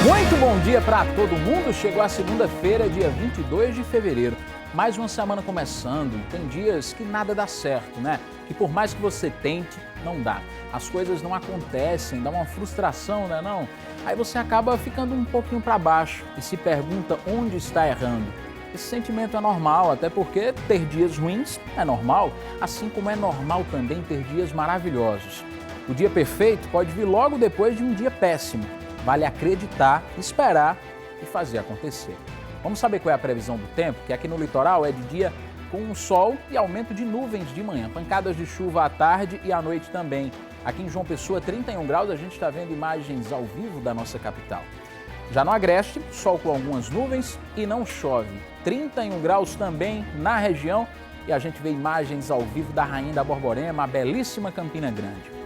Muito bom dia para todo mundo. Chegou a segunda-feira, dia 22 de fevereiro. Mais uma semana começando. Tem dias que nada dá certo, né? Que por mais que você tente, não dá. As coisas não acontecem, dá uma frustração, né não? Aí você acaba ficando um pouquinho para baixo e se pergunta onde está errando. Esse sentimento é normal, até porque ter dias ruins é normal, assim como é normal também ter dias maravilhosos. O dia perfeito pode vir logo depois de um dia péssimo. Vale acreditar, esperar e fazer acontecer. Vamos saber qual é a previsão do tempo, que aqui no litoral é de dia com sol e aumento de nuvens de manhã, pancadas de chuva à tarde e à noite também. Aqui em João Pessoa, 31 graus, a gente está vendo imagens ao vivo da nossa capital. Já no Agreste, sol com algumas nuvens e não chove. 31 graus também na região e a gente vê imagens ao vivo da Rainha da Borborema, a belíssima Campina Grande.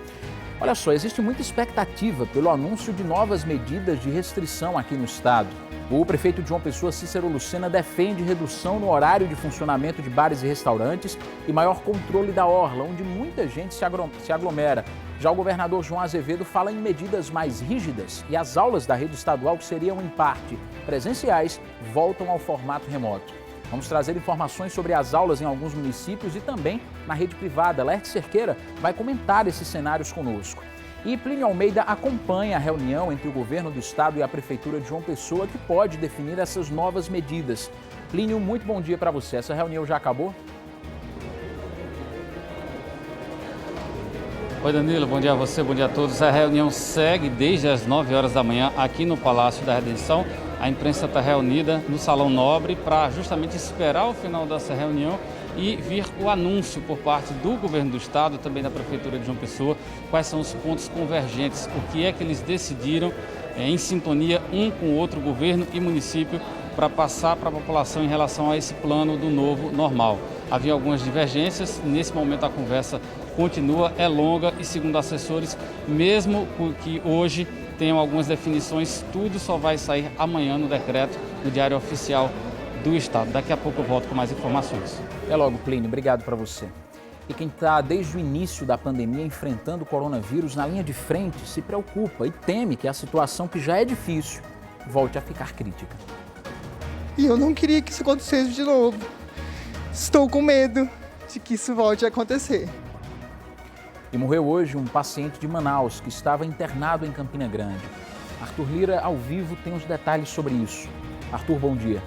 Olha só, existe muita expectativa pelo anúncio de novas medidas de restrição aqui no estado. O prefeito de João Pessoa, Cícero Lucena, defende redução no horário de funcionamento de bares e restaurantes e maior controle da orla, onde muita gente se aglomera. Já o governador João Azevedo fala em medidas mais rígidas e as aulas da rede estadual, que seriam em parte presenciais, voltam ao formato remoto. Vamos trazer informações sobre as aulas em alguns municípios e também na rede privada. Laerte Cerqueira vai comentar esses cenários conosco. E Plínio Almeida acompanha a reunião entre o governo do estado e a prefeitura de João Pessoa, que pode definir essas novas medidas. Plínio, muito bom dia para você. Essa reunião já acabou? Oi Danilo, bom dia a você, bom dia a todos. A reunião segue desde as 9 horas da manhã aqui no Palácio da Redenção. A imprensa está reunida no Salão Nobre para justamente esperar o final dessa reunião e vir o anúncio por parte do governo do estado, também da prefeitura de João Pessoa, quais são os pontos convergentes, o que é que eles decidiram em sintonia um com o outro, governo e município, para passar para a população em relação a esse plano do novo normal. Havia algumas divergências, nesse momento a conversa continua, é longa e, segundo assessores, mesmo que hoje tenham algumas definições, tudo só vai sair amanhã no decreto, no Diário Oficial do Estado. Daqui a pouco eu volto com mais informações. Até logo, Plínio. Obrigado para você. E quem está desde o início da pandemia enfrentando o coronavírus na linha de frente se preocupa e teme que a situação, que já é difícil, volte a ficar crítica. E eu não queria que isso acontecesse de novo. Estou com medo de que isso volte a acontecer. E morreu hoje um paciente de Manaus que estava internado em Campina Grande. Arthur Lira, ao vivo, tem os detalhes sobre isso. Arthur, bom dia.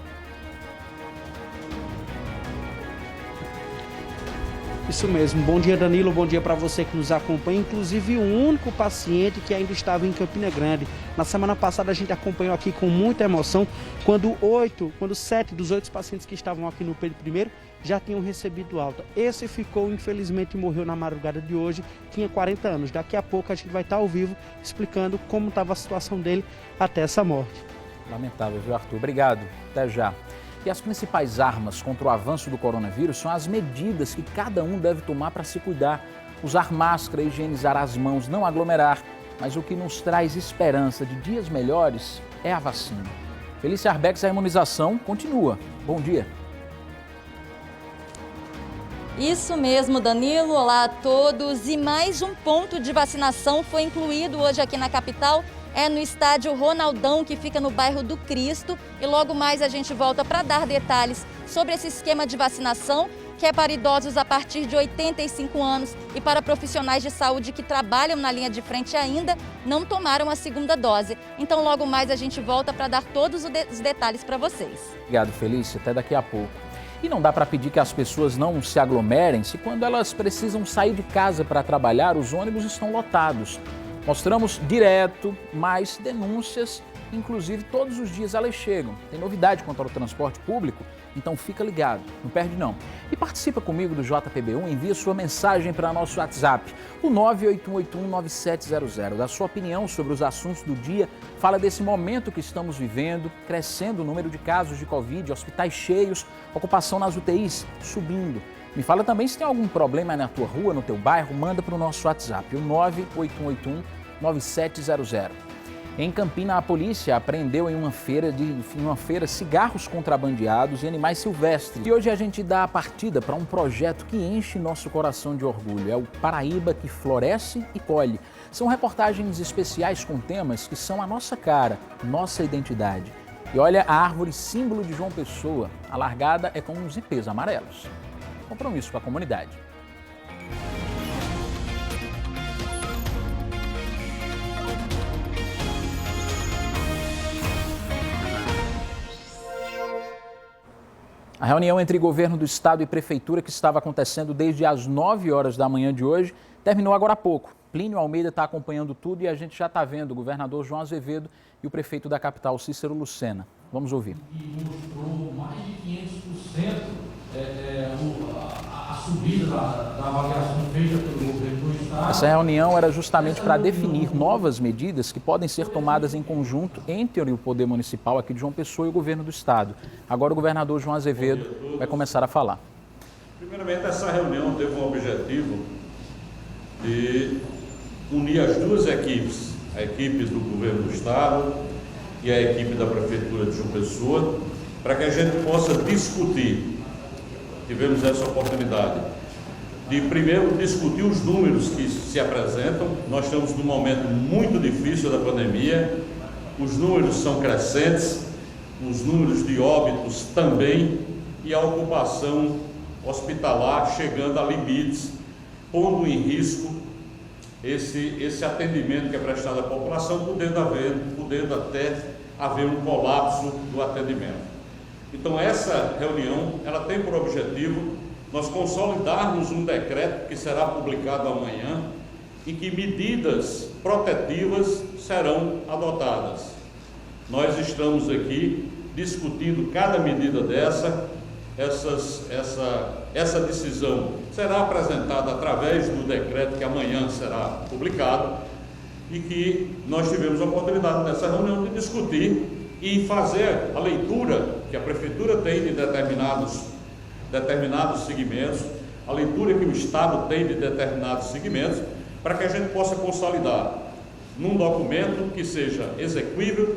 Isso mesmo. Bom dia, Danilo. Bom dia para você que nos acompanha. Inclusive, o único paciente que ainda estava em Campina Grande. Na semana passada, a gente acompanhou aqui com muita emoção quando 7 dos 8 pacientes que estavam aqui no Pedro I já tinham recebido alta. Esse ficou, infelizmente, morreu na madrugada de hoje, tinha 40 anos. Daqui a pouco a gente vai estar ao vivo explicando como estava a situação dele até essa morte. Lamentável, viu, Arthur? Obrigado. Até já. E as principais armas contra o avanço do coronavírus são as medidas que cada um deve tomar para se cuidar. Usar máscara, higienizar as mãos, não aglomerar. Mas o que nos traz esperança de dias melhores é a vacina. Felícia Arbex, a imunização continua. Bom dia. Isso mesmo, Danilo. Olá a todos. E mais um ponto de vacinação foi incluído hoje aqui na capital. É no estádio Ronaldão, que fica no bairro do Cristo. E logo mais a gente volta para dar detalhes sobre esse esquema de vacinação, que é para idosos a partir de 85 anos e para profissionais de saúde que trabalham na linha de frente e ainda não tomaram a segunda dose. Então logo mais a gente volta para dar todos os detalhes para vocês. Obrigado, Felícia. Até daqui a pouco. E não dá para pedir que as pessoas não se aglomerem se quando elas precisam sair de casa para trabalhar, os ônibus estão lotados. Mostramos direto, mais denúncias, inclusive todos os dias elas chegam. Tem novidade quanto ao transporte público, então fica ligado, não perde não. E participa comigo do JPB1, envia sua mensagem para nosso WhatsApp, o 981819700. Dá sua opinião sobre os assuntos do dia, fala desse momento que estamos vivendo, crescendo o número de casos de Covid, hospitais cheios, ocupação nas UTIs subindo. Me fala também se tem algum problema na tua rua, no teu bairro, manda para o nosso WhatsApp, o 981819700. Em Campina, a polícia apreendeu em uma feira cigarros contrabandeados e animais silvestres. E hoje a gente dá a partida para um projeto que enche nosso coração de orgulho. É o Paraíba que floresce e colhe. São reportagens especiais com temas que são a nossa cara, nossa identidade. E olha a árvore símbolo de João Pessoa. A largada é com uns ipês amarelos. Compromisso com a comunidade. A reunião entre governo do estado e prefeitura, que estava acontecendo desde as 9 horas da manhã de hoje, terminou agora há pouco. Plínio Almeida está acompanhando tudo e a gente já está vendo o governador João Azevedo e o prefeito da capital, Cícero Lucena. Vamos ouvir. E mostrou mais de 500% a subida da avaliação feita pelo governo do estado. Essa reunião era justamente para definir novas medidas que podem ser tomadas em conjunto entre o Poder Municipal aqui de João Pessoa e o governo do estado. Agora o governador João Azevedo vai começar a falar. Primeiramente, essa reunião teve um objetivo de unir as duas equipes, a equipe do governo do estado e a equipe da prefeitura de João Pessoa, para que a gente possa discutir. Tivemos essa oportunidade de primeiro discutir os números que se apresentam. Nós estamos num momento muito difícil da pandemia, os números são crescentes, os números de óbitos também, e a ocupação hospitalar chegando a limites, pondo em risco esse atendimento que é prestado à população, podendo até haver um colapso do atendimento. Então essa reunião, ela tem por objetivo nós consolidarmos um decreto que será publicado amanhã, em que medidas protetivas serão adotadas. Nós estamos aqui discutindo cada medida essa decisão será apresentada através do decreto que amanhã será publicado, e que nós tivemos a oportunidade nessa reunião de discutir e fazer a leitura que a prefeitura tem de determinados segmentos, a leitura que o estado tem de determinados segmentos, para que a gente possa consolidar num documento que seja exequível,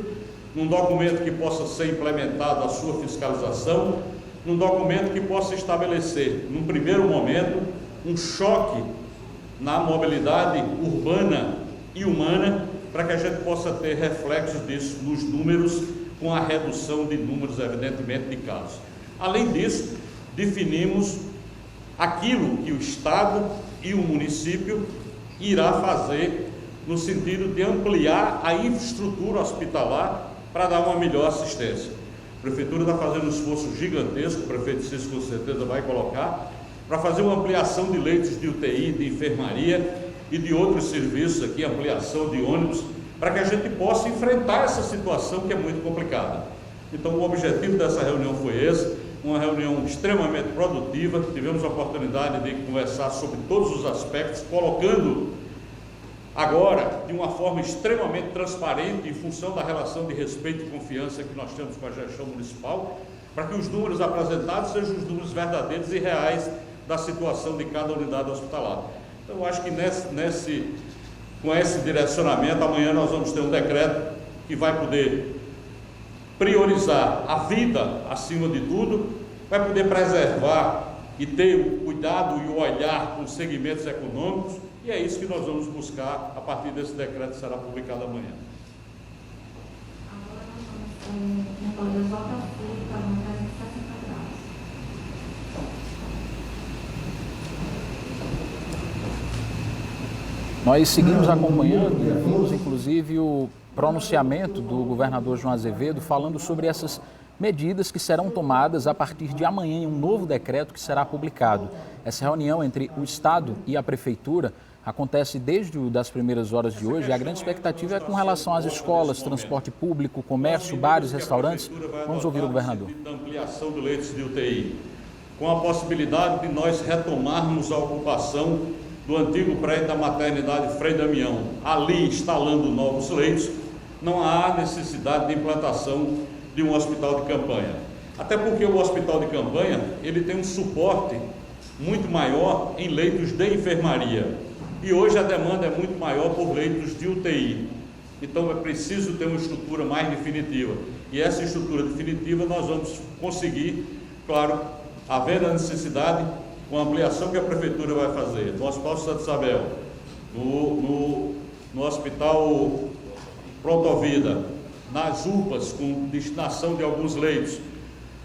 num documento que possa ser implementado a sua fiscalização, num documento que possa estabelecer, num primeiro momento, um choque na mobilidade urbana e humana, para que a gente possa ter reflexos disso nos números, com a redução de números, evidentemente, de casos. Além disso, definimos aquilo que o estado e o município irá fazer no sentido de ampliar a infraestrutura hospitalar para dar uma melhor assistência. A prefeitura está fazendo um esforço gigantesco, o prefeito Cícero com certeza vai colocar, para fazer uma ampliação de leitos de UTI, de enfermaria e de outros serviços aqui, ampliação de ônibus, para que a gente possa enfrentar essa situação que é muito complicada. Então o objetivo dessa reunião foi esse, uma reunião extremamente produtiva, tivemos a oportunidade de conversar sobre todos os aspectos, colocando agora de uma forma extremamente transparente, em função da relação de respeito e confiança que nós temos com a gestão municipal, para que os números apresentados sejam os números verdadeiros e reais da situação de cada unidade hospitalar. Então eu acho que com esse direcionamento, amanhã nós vamos ter um decreto que vai poder priorizar a vida acima de tudo, vai poder preservar e ter o cuidado e o olhar com os segmentos econômicos, e é isso que nós vamos buscar a partir desse decreto que será publicado amanhã. Nós seguimos acompanhando e vimos inclusive o pronunciamento do governador João Azevedo falando sobre essas medidas que serão tomadas a partir de amanhã em um novo decreto que será publicado. Essa reunião entre o Estado e a Prefeitura acontece desde as primeiras horas de hoje. A grande expectativa é com relação às escolas, transporte público, comércio, bares, restaurantes. Vamos ouvir o governador. Da ampliação de leitos de UTI, com a possibilidade de nós retomarmos a ocupação do antigo prédio da maternidade Frei Damião, ali instalando novos leitos, não há necessidade de implantação de um hospital de campanha. Até porque o hospital de campanha, ele tem um suporte muito maior em leitos de enfermaria. E hoje a demanda é muito maior por leitos de UTI. Então é preciso ter uma estrutura mais definitiva. E essa estrutura definitiva nós vamos conseguir, claro, havendo a necessidade, com a ampliação que a Prefeitura vai fazer no Hospital Santa Isabel, no Hospital Protovida, nas UPAs, com destinação de alguns leitos,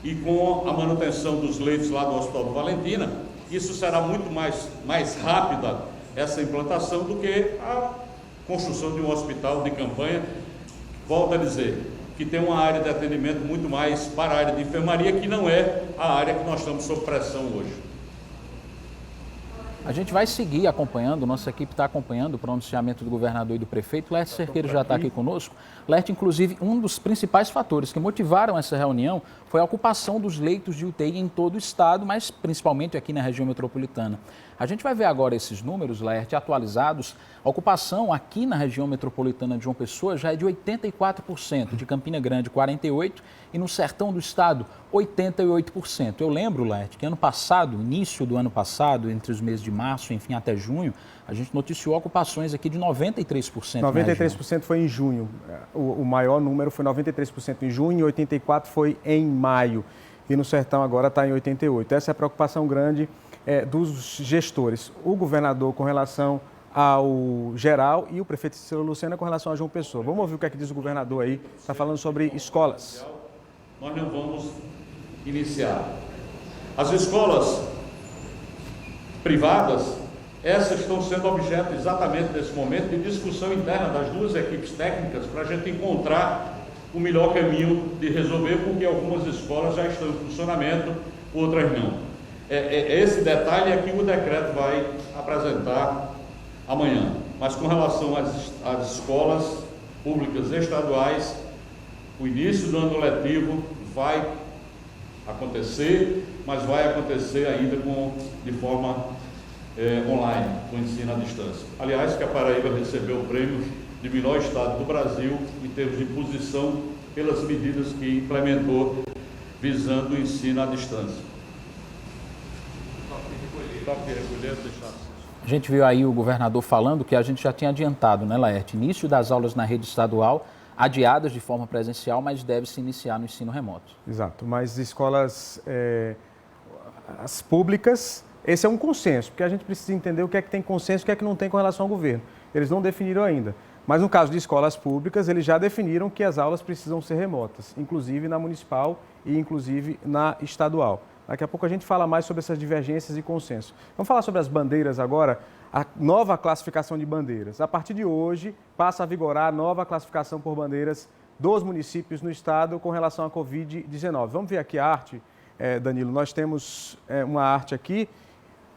e com a manutenção dos leitos lá do Hospital do Valentina, isso será muito mais rápida, essa implantação, do que a construção de um hospital de campanha. Volto a dizer, que tem uma área de atendimento muito mais para a área de enfermaria, que não é a área que nós estamos sob pressão hoje. A gente vai seguir acompanhando, nossa equipe está acompanhando o pronunciamento do governador e do prefeito. Lerte Cerqueira já está aqui conosco. Lerte, inclusive, um dos principais fatores que motivaram essa reunião foi a ocupação dos leitos de UTI em todo o estado, mas principalmente aqui na região metropolitana. A gente vai ver agora esses números, Lerte, atualizados. A ocupação aqui na região metropolitana de João Pessoa já é de 84%, de Campina Grande 48% e no sertão do estado 88%. Eu lembro, Lerte, que ano passado, início do ano passado, entre os meses de março, enfim, até junho, a gente noticiou ocupações aqui de 93%. 93% foi em junho. O maior número foi 93% em junho e 84% foi em maio. E no sertão agora está em 88%. Essa é a preocupação grande dos gestores. O governador com relação ao geral e o prefeito Cícero Lucena com relação a João Pessoa. Vamos ouvir o que é que diz o governador aí. Está falando sobre escolas. Nós não vamos iniciar. As escolas privadas, essas estão sendo objeto exatamente nesse momento de discussão interna das duas equipes técnicas para a gente encontrar o melhor caminho de resolver, porque algumas escolas já estão em funcionamento, outras não. Esse detalhe é que o decreto vai apresentar amanhã. Mas com relação às escolas públicas estaduais, o início do ano letivo vai acontecer, mas vai acontecer ainda de forma online, com ensino à distância. Aliás, que a Paraíba recebeu o prêmio de melhor estado do Brasil em termos de posição pelas medidas que implementou visando o ensino à distância. A gente viu aí o governador falando que a gente já tinha adiantado, né, Laerte? Início das aulas na rede estadual, adiadas de forma presencial, mas deve se iniciar no ensino remoto. Exato, mas escolas as públicas, esse é um consenso, porque a gente precisa entender o que é que tem consenso e o que é que não tem com relação ao governo. Eles não definiram ainda. Mas no caso de escolas públicas, eles já definiram que as aulas precisam ser remotas, inclusive na municipal e inclusive na estadual. Daqui a pouco a gente fala mais sobre essas divergências e consenso. Vamos falar sobre as bandeiras agora, a nova classificação de bandeiras. A partir de hoje, passa a vigorar a nova classificação por bandeiras dos municípios no estado com relação à Covid-19. Vamos ver aqui a arte, Danilo. Nós temos uma arte aqui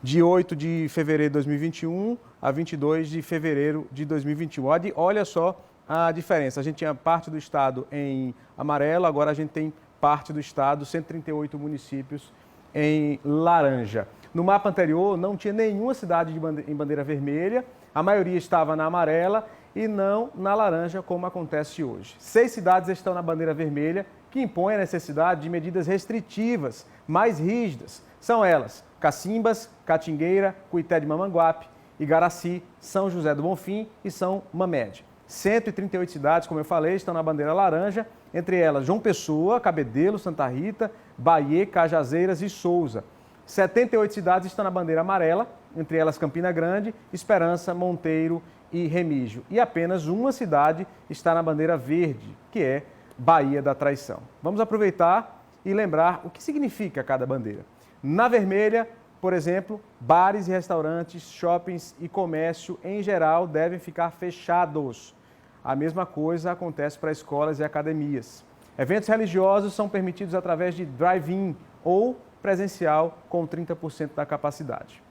de 8 de fevereiro de 2021 a 22 de fevereiro de 2021. Olha só a diferença. A gente tinha parte do estado em amarelo, agora a gente tem parte do estado, 138 municípios em laranja. No mapa anterior, não tinha nenhuma cidade em bandeira vermelha, a maioria estava na amarela e não na laranja, como acontece hoje. 6 cidades estão na bandeira vermelha, que impõe a necessidade de medidas restritivas, mais rígidas. São elas: Cacimbas, Catingueira, Cuité de Mamanguape, Igaraci, São José do Bonfim e São Mamede. 138 cidades, como eu falei, estão na bandeira laranja, entre elas João Pessoa, Cabedelo, Santa Rita, Bahia, Cajazeiras e Souza. 78 cidades estão na bandeira amarela, entre elas Campina Grande, Esperança, Monteiro e Remígio. E apenas uma cidade está na bandeira verde, que é Bahia da Traição. Vamos aproveitar e lembrar o que significa cada bandeira. Na vermelha, por exemplo, bares e restaurantes, shoppings e comércio em geral devem ficar fechados. A mesma coisa acontece para escolas e academias. Eventos religiosos são permitidos através de drive-in ou presencial com 30% da capacidade.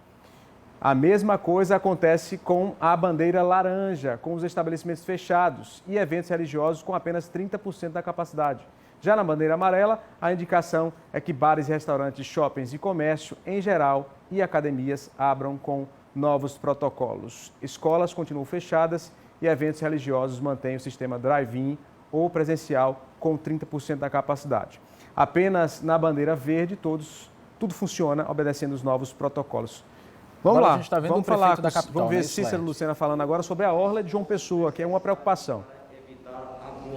A mesma coisa acontece com a bandeira laranja, com os estabelecimentos fechados e eventos religiosos com apenas 30% da capacidade. Já na bandeira amarela, a indicação é que bares e restaurantes, shoppings e comércio, em geral, e academias abram com novos protocolos. Escolas continuam fechadas e eventos religiosos mantêm o sistema drive-in ou presencial com 30% da capacidade. Apenas na bandeira verde, tudo funciona obedecendo os novos protocolos. Vamos agora lá, a gente tá vendo vamos o prefeito falar, da capital, vamos ver né, Cícero Lucena falando agora sobre a orla de João Pessoa, que é uma preocupação.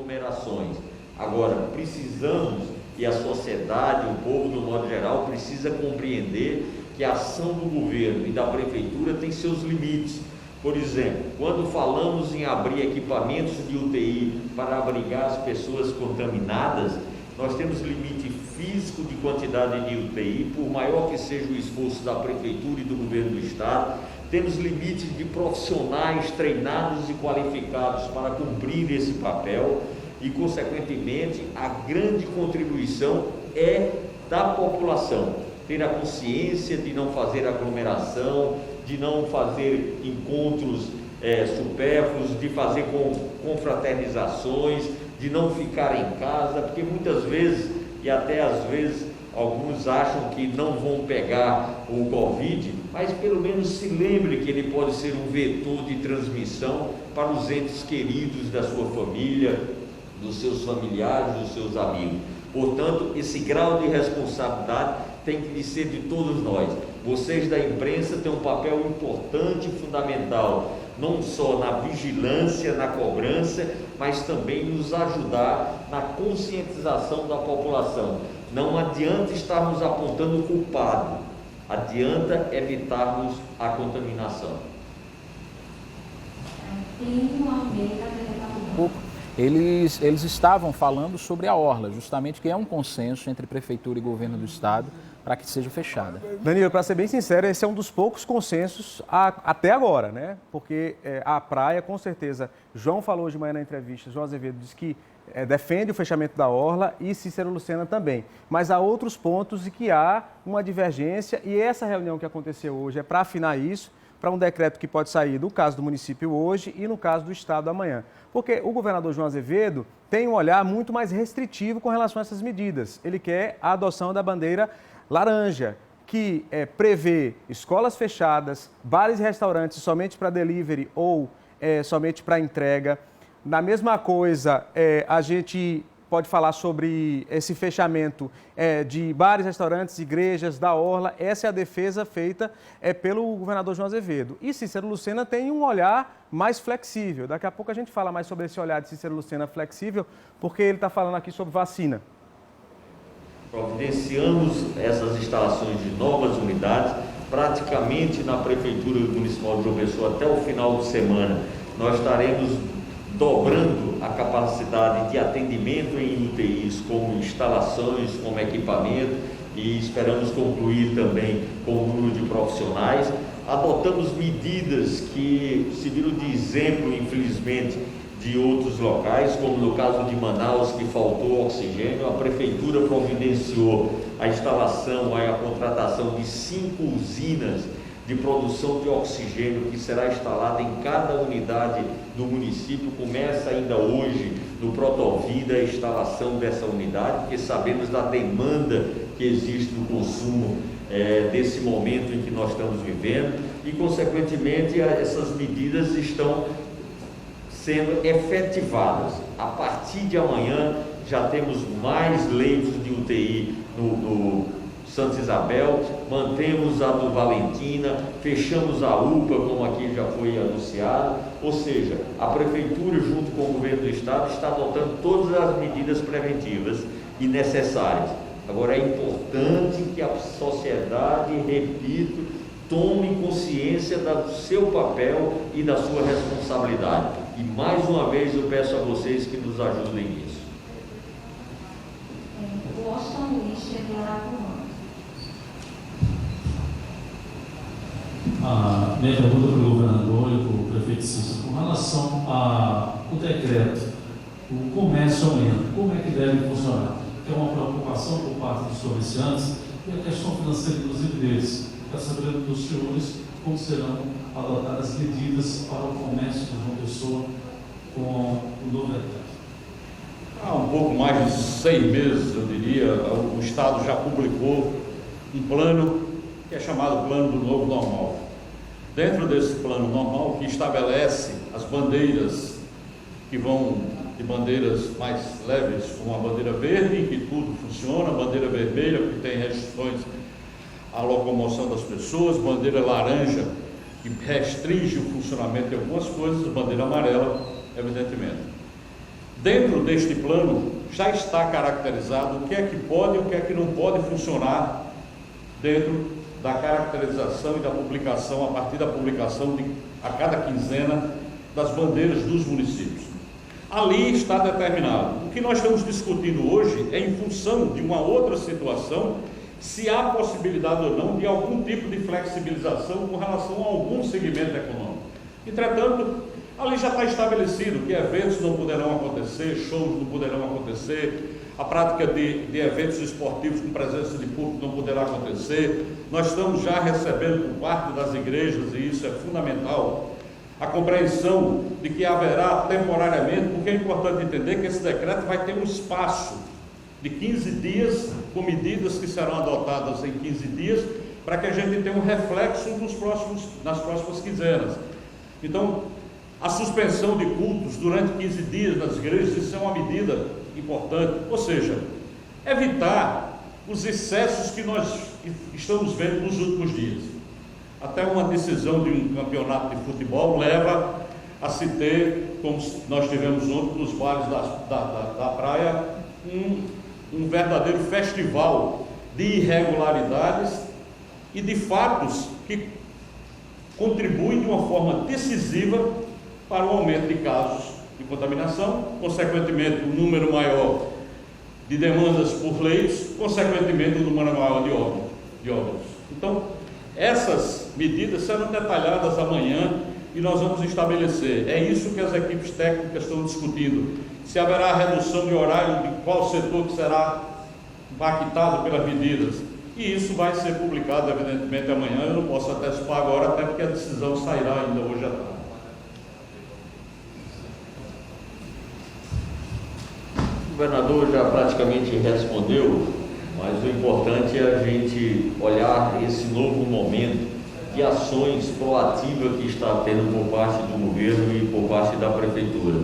aglomerações. Agora, precisamos, e a sociedade, o povo do modo geral, precisa compreender que a ação do governo e da prefeitura tem seus limites. Por exemplo, quando falamos em abrir equipamentos de UTI para abrigar as pessoas contaminadas, nós temos limite físico de quantidade de UTI, por maior que seja o esforço da prefeitura e do governo do estado. Temos limites de profissionais treinados e qualificados para cumprir esse papel e, consequentemente, a grande contribuição é da população. Ter a consciência de não fazer aglomeração, de não fazer encontros supérfluos, de fazer confraternizações, de não ficar em casa, porque muitas vezes, e até às vezes, alguns acham que não vão pegar o Covid, mas pelo menos se lembre que ele pode ser um vetor de transmissão para os entes queridos da sua família, dos seus familiares, dos seus amigos. Portanto, esse grau de responsabilidade tem que ser de todos nós. Vocês da imprensa têm um papel importante e fundamental, não só na vigilância, na cobrança, mas também nos ajudar na conscientização da população. Não adianta estarmos apontando o culpado, adianta evitarmos a contaminação. Eles estavam falando sobre a orla, justamente que é um consenso entre prefeitura e governo do estado para que seja fechada. Danilo, para ser bem sincero, esse é um dos poucos consensos até agora, né? Porque a praia, com certeza, João falou hoje de manhã na entrevista, João Azevedo disse que defende o fechamento da orla e Cícero Lucena também. Mas há outros pontos em que há uma divergência e essa reunião que aconteceu hoje é para afinar isso, para um decreto que pode sair no caso do município hoje e no caso do estado amanhã. Porque o governador João Azevedo tem um olhar muito mais restritivo com relação a essas medidas. Ele quer a adoção da bandeira laranja, que prevê escolas fechadas, bares e restaurantes somente para delivery ou somente para entrega. Na mesma coisa, a gente pode falar sobre esse fechamento de bares, restaurantes, igrejas, da orla. Essa é a defesa feita pelo governador João Azevedo. E Cícero Lucena tem um olhar mais flexível. Daqui a pouco a gente fala mais sobre esse olhar de Cícero Lucena flexível, porque ele está falando aqui sobre vacina. Providenciamos essas instalações de novas unidades, praticamente na Prefeitura Municipal de João Pessoa, até o final de semana, nós estaremos dobrando a capacidade de atendimento em UTIs, como instalações, como equipamento, e esperamos concluir também com o número de profissionais. Adotamos medidas que serviram de exemplo, infelizmente, de outros locais, como no caso de Manaus, que faltou oxigênio. A Prefeitura providenciou a instalação, a contratação de 5 usinas de produção de oxigênio que será instalada em cada unidade do município. Começa ainda hoje no Protovida a instalação dessa unidade, porque sabemos da demanda que existe no consumo desse momento em que nós estamos vivendo e, consequentemente, essas medidas estão sendo efetivadas. A partir de amanhã já temos mais leitos de UTI no Santa Isabel, mantemos a do Valentina, fechamos a UPA, como aqui já foi anunciado, ou seja, a Prefeitura, junto com o Governo do Estado, está adotando todas as medidas preventivas e necessárias. Agora, é importante que a sociedade, repito, tome consciência do seu papel e da sua responsabilidade. E, mais uma vez, eu peço a vocês que nos ajudem nisso. Minha pergunta para o governador e para o prefeito Cícero, com relação ao decreto, o comércio amanhã, como é que deve funcionar? Tem uma preocupação por parte dos comerciantes e a questão financeira, inclusive, deles. Quero saber dos senhores como serão adotadas medidas para o comércio de João Pessoa com o novo decreto. Há um pouco mais de 6 meses, eu diria, o Estado já publicou um plano que é chamado Plano do Novo Normal. Dentro desse plano normal, que estabelece as bandeiras que vão de bandeiras mais leves, como a bandeira verde, em que tudo funciona, a bandeira vermelha, que tem restrições à locomoção das pessoas, bandeira laranja, que restringe o funcionamento de algumas coisas, bandeira amarela, evidentemente. Dentro deste plano já está caracterizado o que é que pode e o que é que não pode funcionar dentro da caracterização e da publicação, a partir da publicação a cada quinzena das bandeiras dos municípios. Ali está determinado. O que nós estamos discutindo hoje é em função de uma outra situação, se há possibilidade ou não de algum tipo de flexibilização com relação a algum segmento econômico. Entretanto, ali já está estabelecido que eventos não poderão acontecer, shows não poderão acontecer, a prática de eventos esportivos com presença de público não poderá acontecer. Nós estamos já recebendo por parte das igrejas, e isso é fundamental, a compreensão de que haverá temporariamente, porque é importante entender que esse decreto vai ter um espaço de 15 dias, com medidas que serão adotadas em 15 dias, para que a gente tenha um reflexo nas próximas quinzenas. Então, a suspensão de cultos durante 15 dias nas igrejas, isso é uma medida importante, ou seja, evitar os excessos que nós estamos vendo nos últimos dias. Até uma decisão de um campeonato de futebol leva a se ter, como nós tivemos ontem nos bares da praia, um verdadeiro festival de irregularidades e de fatos que contribuem de uma forma decisiva para o aumento de casos de contaminação, consequentemente um número maior de demandas por leitos, consequentemente um número maior de óbitos. Então, essas medidas serão detalhadas amanhã e nós vamos estabelecer. É isso que as equipes técnicas estão discutindo. Se haverá redução de horário, de qual setor que será impactado pelas medidas. E isso vai ser publicado, evidentemente, amanhã. Eu não posso antecipar agora, até porque a decisão sairá ainda hoje à tarde. O governador já praticamente respondeu, mas o importante é a gente olhar esse novo momento de ações proativas que está tendo por parte do governo e por parte da prefeitura.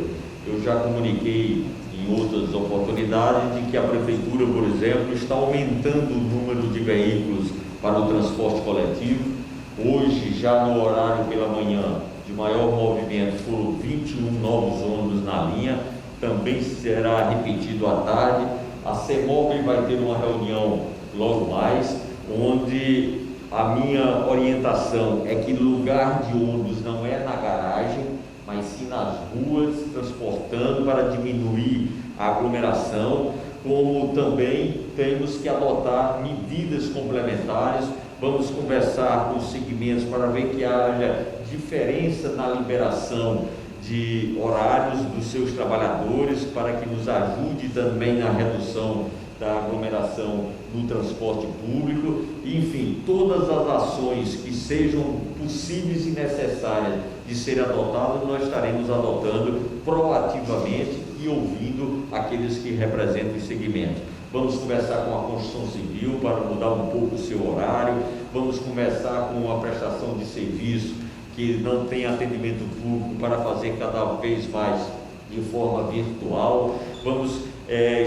Eu já comuniquei em outras oportunidades de que a prefeitura, por exemplo, está aumentando o número de veículos para o transporte coletivo. Hoje, já no horário pela manhã de maior movimento, foram 21 novos ônibus na linha. Também será repetido à tarde. A CEMOB vai ter uma reunião logo mais, onde a minha orientação é que lugar de ônibus não é na garagem, mas sim nas ruas, transportando para diminuir a aglomeração, como também temos que adotar medidas complementares. Vamos conversar com os segmentos para ver que haja diferença na liberação de horários dos seus trabalhadores, para que nos ajude também na redução da aglomeração no transporte público. Enfim, todas as ações que sejam possíveis e necessárias de serem adotadas, nós estaremos adotando proativamente e ouvindo aqueles que representam os segmentos. Vamos conversar com a construção civil para mudar um pouco o seu horário, vamos conversar com a prestação de serviço que não tem atendimento público para fazer cada vez mais de forma virtual. Vamos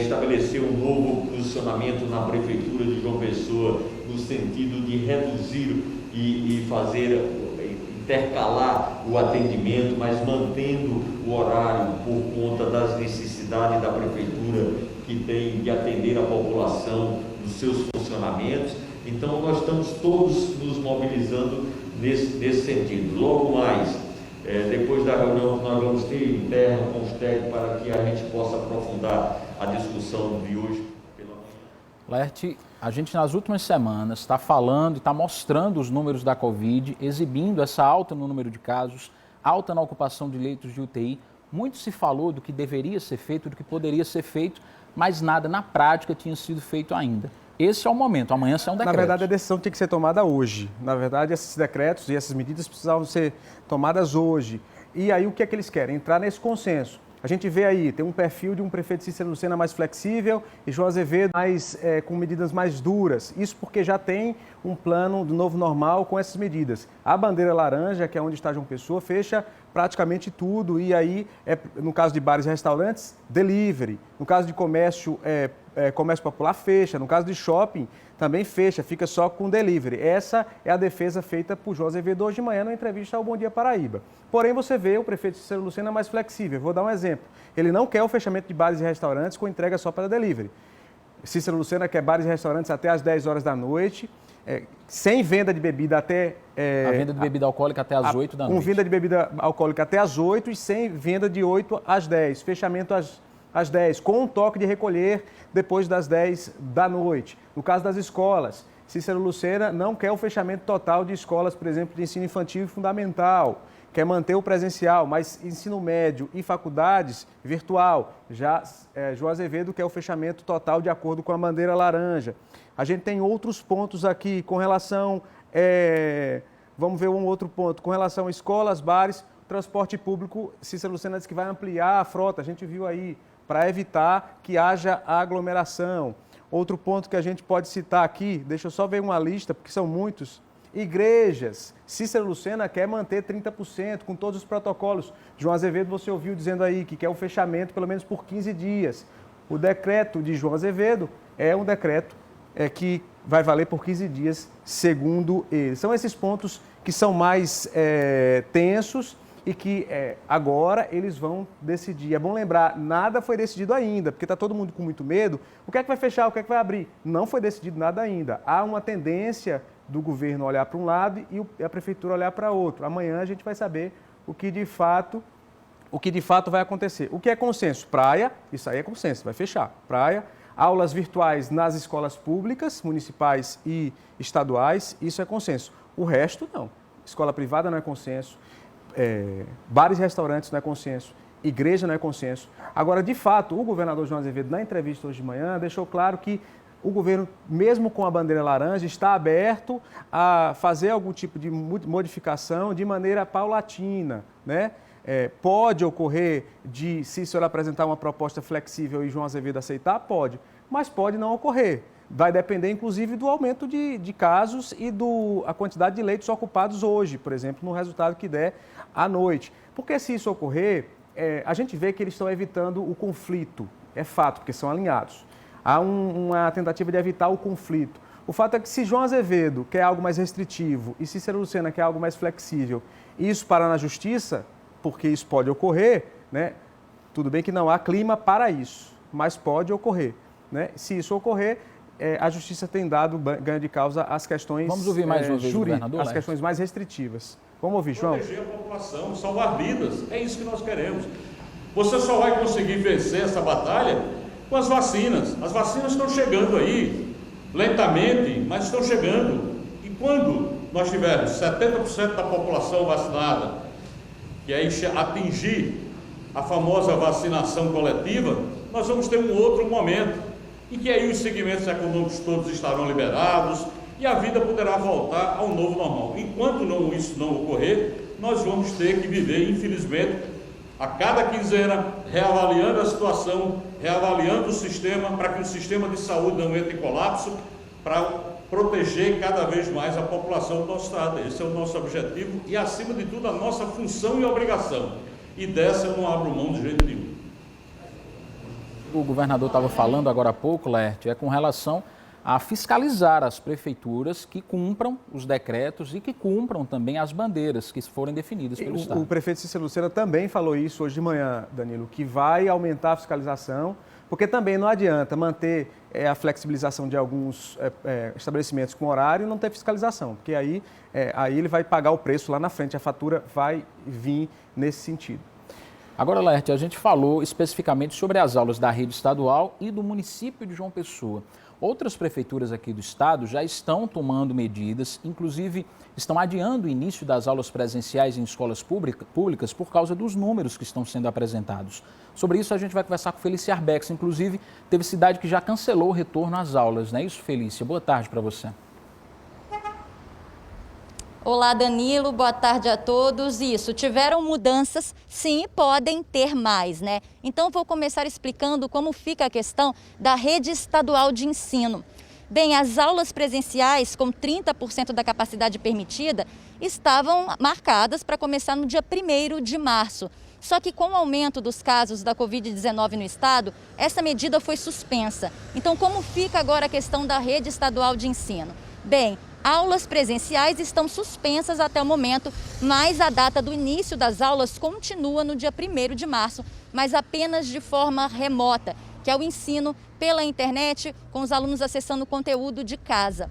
estabelecer um novo posicionamento na Prefeitura de João Pessoa, no sentido de reduzir e intercalar o atendimento, mas mantendo o horário por conta das necessidades da Prefeitura, que tem de atender a população nos seus funcionamentos. Então, nós estamos todos nos mobilizando nesse sentido. Logo mais, depois da reunião que nós vamos ter interna com os técnicos, para que a gente possa aprofundar a discussão de hoje pela manhã. Laerte, a gente nas últimas semanas está falando e está mostrando os números da Covid, exibindo essa alta no número de casos, alta na ocupação de leitos de UTI. Muito se falou do que deveria ser feito, do que poderia ser feito, mas nada na prática tinha sido feito ainda. Esse é o momento, amanhã sai um decreto. Na verdade, a decisão tinha que ser tomada hoje. Na verdade, esses decretos e essas medidas precisavam ser tomadas hoje. E aí, o que é que eles querem? Entrar nesse consenso. A gente vê aí, tem um perfil de um prefeito Cícero Lucena mais flexível e João Azevedo com medidas mais duras. Isso porque já tem um plano do novo normal com essas medidas. A bandeira laranja, que é onde está João Pessoa, fecha praticamente tudo, e aí, no caso de bares e restaurantes, delivery. No caso de comércio, comércio popular fecha. No caso de shopping, também fecha, fica só com delivery. Essa é a defesa feita por João Azevedo hoje de manhã na entrevista ao Bom Dia Paraíba. Porém, você vê o prefeito Cícero Lucena mais flexível. Vou dar um exemplo. Ele não quer o fechamento de bares e restaurantes com entrega só para delivery. Cícero Lucena quer bares e restaurantes até às 10 horas da noite, sem venda de bebida até... a venda de bebida alcoólica até às 8 da noite. Com venda de bebida alcoólica até às 8 e sem venda de 8 às 10. Fechamento às 10, com um toque de recolher depois das 10 da noite. No caso das escolas, Cícero Lucena não quer o fechamento total de escolas, por exemplo, de ensino infantil e fundamental. Quer manter o presencial, mas ensino médio e faculdades, virtual. Já João Azevedo quer o fechamento total de acordo com a bandeira laranja. A gente tem outros pontos aqui com relação... vamos ver um outro ponto. Com relação a escolas, bares, transporte público, Cícero Lucena diz que vai ampliar a frota. A gente viu aí, para evitar que haja aglomeração. Outro ponto que a gente pode citar aqui, deixa eu só ver uma lista, porque são muitos. Igrejas, Cícero Lucena quer manter 30% com todos os protocolos. João Azevedo, você ouviu dizendo aí que quer o fechamento pelo menos por 15 dias. O decreto de João Azevedo é um decreto que vai valer por 15 dias, segundo ele. São esses pontos que são mais tensos e que agora eles vão decidir. É bom lembrar, nada foi decidido ainda, porque está todo mundo com muito medo. O que é que vai fechar, o que é que vai abrir? Não foi decidido nada ainda. Há uma tendência do governo olhar para um lado e a prefeitura olhar para outro. Amanhã a gente vai saber o que de fato vai acontecer. O que é consenso? Praia, isso aí é consenso, vai fechar. Praia, aulas virtuais nas escolas públicas, municipais e estaduais, isso é consenso. O resto, não. Escola privada não é consenso, bares e restaurantes não é consenso, igreja não é consenso. Agora, de fato, o governador João Azevedo, na entrevista hoje de manhã, deixou claro que o governo, mesmo com a bandeira laranja, está aberto a fazer algum tipo de modificação de maneira paulatina, né? Pode ocorrer de Cícero apresentar uma proposta flexível e João Azevedo aceitar? Pode, mas pode não ocorrer. Vai depender, inclusive, do aumento de casos e a quantidade de leitos ocupados hoje, por exemplo, no resultado que der à noite. Porque se isso ocorrer, a gente vê que eles estão evitando o conflito, é fato, porque são alinhados. Há uma tentativa de evitar o conflito. O fato é que se João Azevedo quer algo mais restritivo e Cícero Lucena quer algo mais flexível, e isso parar na justiça, porque isso pode ocorrer, né? Tudo bem que não há clima para isso, mas pode ocorrer, né? Se isso ocorrer, a justiça tem dado ganho de causa às questões Vamos ouvir mais uma vez o governador, as questões mais restritivas. Vamos ouvir, João? Proteger a população, salvar vidas, é isso que nós queremos. Você só vai conseguir vencer essa batalha com as vacinas. As vacinas estão chegando aí, lentamente, mas estão chegando. E quando nós tivermos 70% da população vacinada, que aí atingir a famosa vacinação coletiva, nós vamos ter um outro momento, em que aí os segmentos econômicos todos estarão liberados e a vida poderá voltar ao novo normal. Enquanto isso não ocorrer, nós vamos ter que viver, infelizmente, a cada quinzena, reavaliando a situação, reavaliando o sistema, para que o sistema de saúde não entre em colapso, para proteger cada vez mais a população do nosso estado. Esse é o nosso objetivo e, acima de tudo, a nossa função e obrigação. E dessa eu não abro mão de jeito nenhum. O governador estava falando agora há pouco, Laerte, com relação a fiscalizar as prefeituras que cumpram os decretos e que cumpram também as bandeiras que forem definidas pelo Estado. O prefeito Cícero Lucena também falou isso hoje de manhã, Danilo, que vai aumentar a fiscalização, porque também não adianta manter a flexibilização de alguns estabelecimentos com horário e não ter fiscalização, porque aí ele vai pagar o preço lá na frente, a fatura vai vir nesse sentido. Agora, Laerte, a gente falou especificamente sobre as aulas da rede estadual e do município de João Pessoa. Outras prefeituras aqui do estado já estão tomando medidas, inclusive estão adiando o início das aulas presenciais em escolas públicas por causa dos números que estão sendo apresentados. Sobre isso a gente vai conversar com Felícia Arbex, inclusive teve cidade que já cancelou o retorno às aulas, não é isso, Felícia? Boa tarde para você. Olá, Danilo, boa tarde a todos. Isso, tiveram mudanças, sim, podem ter mais, né? Então, vou começar explicando como fica a questão da rede estadual de ensino. Bem, as aulas presenciais, com 30% da capacidade permitida, estavam marcadas para começar no dia 1º de março. Só que com o aumento dos casos da Covid-19 no estado, essa medida foi suspensa. Então, como fica agora a questão da rede estadual de ensino? Bem, aulas presenciais estão suspensas até o momento, mas a data do início das aulas continua no dia 1º de março, mas apenas de forma remota, que é o ensino pela internet, com os alunos acessando o conteúdo de casa.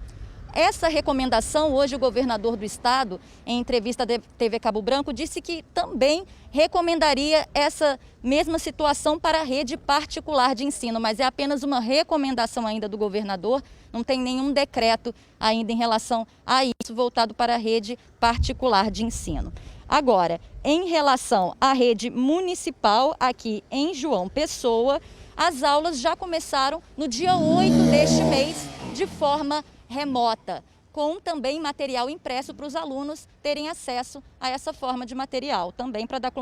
Essa recomendação, hoje o governador do estado, em entrevista à TV Cabo Branco, disse que também recomendaria essa mesma situação para a rede particular de ensino, mas é apenas uma recomendação ainda do governador, não tem nenhum decreto ainda em relação a isso voltado para a rede particular de ensino. Agora, em relação à rede municipal, aqui em João Pessoa, as aulas já começaram no dia 8 deste mês, de forma remota, com também material impresso para os alunos terem acesso a essa forma de material, também para dar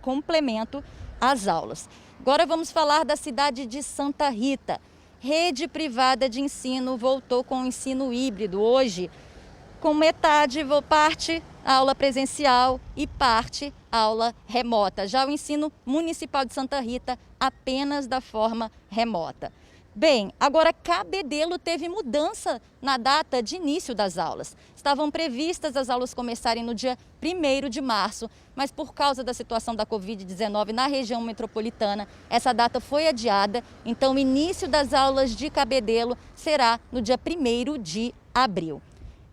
complemento às aulas. Agora vamos falar da cidade de Santa Rita. Rede privada de ensino voltou com o ensino híbrido hoje, com parte aula presencial e parte aula remota. Já o ensino municipal de Santa Rita apenas da forma remota. Bem, agora Cabedelo teve mudança na data de início das aulas. Estavam previstas as aulas começarem no dia 1º de março, mas por causa da situação da Covid-19 na região metropolitana, essa data foi adiada, então o início das aulas de Cabedelo será no dia 1º de abril.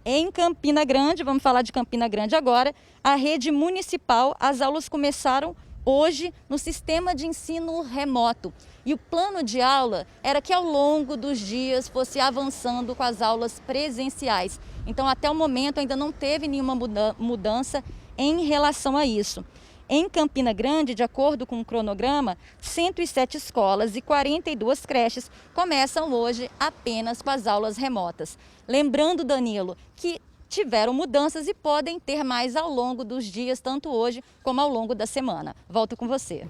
Em Campina Grande, vamos falar de Campina Grande agora, a rede municipal, as aulas começaram hoje no sistema de ensino remoto. E o plano de aula era que ao longo dos dias fosse avançando com as aulas presenciais. Então, até o momento, ainda não teve nenhuma mudança em relação a isso. Em Campina Grande, de acordo com o cronograma, 107 escolas e 42 creches começam hoje apenas com as aulas remotas. Lembrando, Danilo, que tiveram mudanças e podem ter mais ao longo dos dias, tanto hoje como ao longo da semana. Volto com você.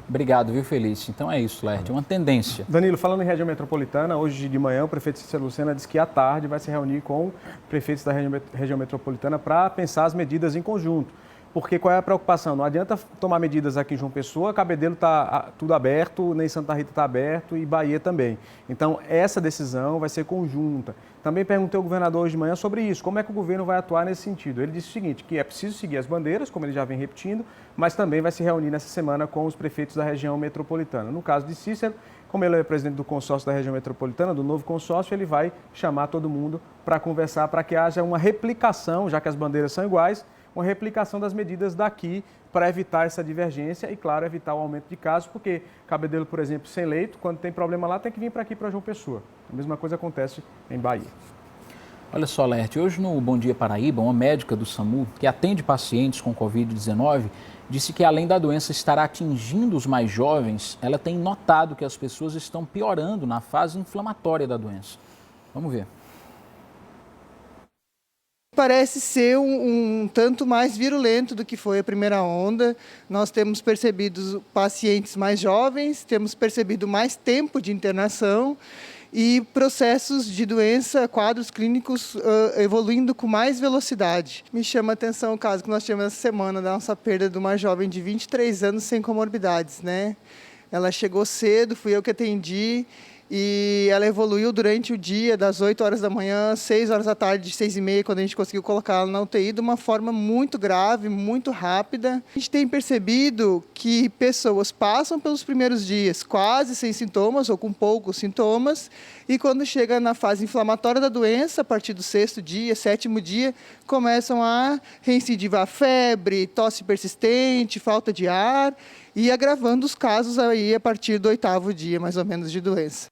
Obrigado, viu, Felício? Então é isso, Laerte, uma tendência. Danilo, falando em região metropolitana, hoje de manhã o prefeito Cícero Lucena disse que à tarde vai se reunir com prefeitos da região metropolitana para pensar as medidas em conjunto. Porque qual é a preocupação? Não adianta tomar medidas aqui em João Pessoa, Cabedelo está tudo aberto, nem Santa Rita está aberto e Bahia também. Então, essa decisão vai ser conjunta. Também perguntei ao governador hoje de manhã sobre isso, como é que o governo vai atuar nesse sentido. Ele disse o seguinte, que é preciso seguir as bandeiras, como ele já vem repetindo, mas também vai se reunir nessa semana com os prefeitos da região metropolitana. No caso de Cícero, como ele é presidente do consórcio da região metropolitana, do novo consórcio, ele vai chamar todo mundo para conversar, para que haja uma replicação, já que as bandeiras são iguais, uma replicação das medidas daqui para evitar essa divergência e, claro, evitar o aumento de casos, porque Cabedelo, por exemplo, sem leito, quando tem problema lá, tem que vir para aqui, para João Pessoa. A mesma coisa acontece em Bahia. Olha só, Laerte, hoje no Bom Dia Paraíba, uma médica do SAMU, que atende pacientes com Covid-19, disse que além da doença estar atingindo os mais jovens, ela tem notado que as pessoas estão piorando na fase inflamatória da doença. Vamos ver. Parece ser um tanto mais virulento do que foi a primeira onda. Nós temos percebido pacientes mais jovens, temos percebido mais tempo de internação e processos de doença, quadros clínicos evoluindo com mais velocidade. Me chama a atenção o caso que nós tivemos essa semana da nossa perda de uma jovem de 23 anos sem comorbidades, né? Ela chegou cedo, fui eu que atendi. E ela evoluiu durante o dia, das 8 horas da manhã, 6 horas da tarde, 6h30, quando a gente conseguiu colocá-la na UTI, de uma forma muito grave, muito rápida. A gente tem percebido que pessoas passam pelos primeiros dias quase sem sintomas ou com poucos sintomas, e quando chega na fase inflamatória da doença, a partir do 6º dia, 7º dia, começam a reincidivar febre, tosse persistente, falta de ar, e agravando os casos aí a partir do 8º dia, mais ou menos, de doença.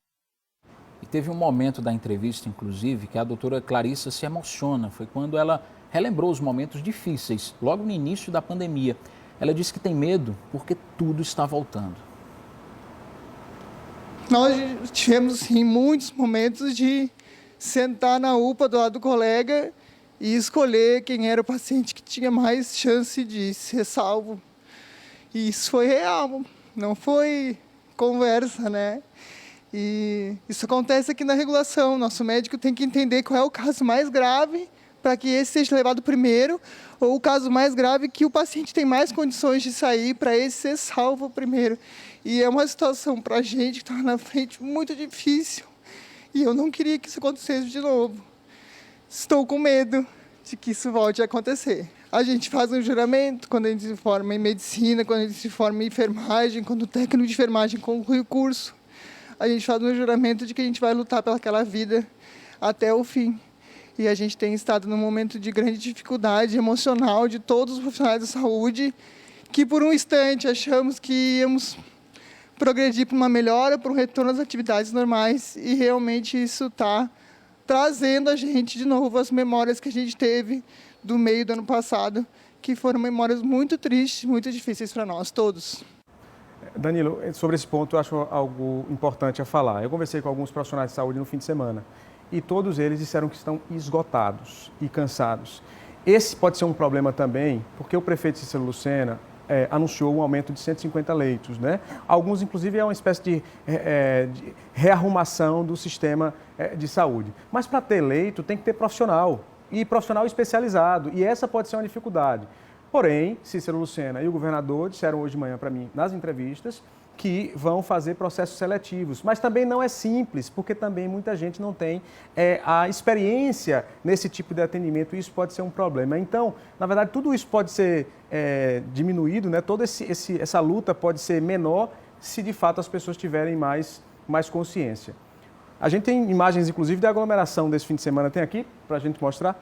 E teve um momento da entrevista, inclusive, que a doutora Clarissa se emociona. Foi quando ela relembrou os momentos difíceis, logo no início da pandemia. Ela disse que tem medo porque tudo está voltando. Nós tivemos, sim, muitos momentos de sentar na UPA do lado do colega e escolher quem era o paciente que tinha mais chance de ser salvo. E isso foi real, não foi conversa, né? E isso acontece aqui na regulação. Nosso médico tem que entender qual é o caso mais grave para que esse seja levado primeiro, ou o caso mais grave, que o paciente tem mais condições de sair, para esse ser salvo primeiro. E é uma situação para a gente que está na frente muito difícil, e eu não queria que isso acontecesse de novo. Estou com medo de que isso volte a acontecer. A gente faz um juramento quando a gente se forma em medicina, quando a gente se forma em enfermagem, quando o técnico de enfermagem conclui o curso. A gente faz um juramento de que a gente vai lutar pelaquela vida até o fim. E a gente tem estado num momento de grande dificuldade emocional de todos os profissionais da saúde, que por um instante achamos que íamos progredir para uma melhora, para um retorno às atividades normais, e realmente isso está trazendo a gente de novo as memórias que a gente teve do meio do ano passado, que foram memórias muito tristes, muito difíceis para nós todos. Danilo, sobre esse ponto eu acho algo importante a falar. Eu conversei com alguns profissionais de saúde no fim de semana e todos eles disseram que estão esgotados e cansados. Esse pode ser um problema também, porque o prefeito Cícero Lucena anunciou um aumento de 150 leitos, né? Alguns, inclusive, é uma espécie de rearrumação do sistema de saúde. Mas para ter leito tem que ter profissional, e profissional especializado, e essa pode ser uma dificuldade. Porém, Cícero Lucena e o governador disseram hoje de manhã para mim, nas entrevistas, que vão fazer processos seletivos. Mas também não é simples, porque também muita gente não tem a experiência nesse tipo de atendimento, e isso pode ser um problema. Então, na verdade, tudo isso pode ser diminuído, né? Toda essa luta pode ser menor se de fato as pessoas tiverem mais consciência. A gente tem imagens, inclusive, da aglomeração desse fim de semana, tem aqui para a gente mostrar.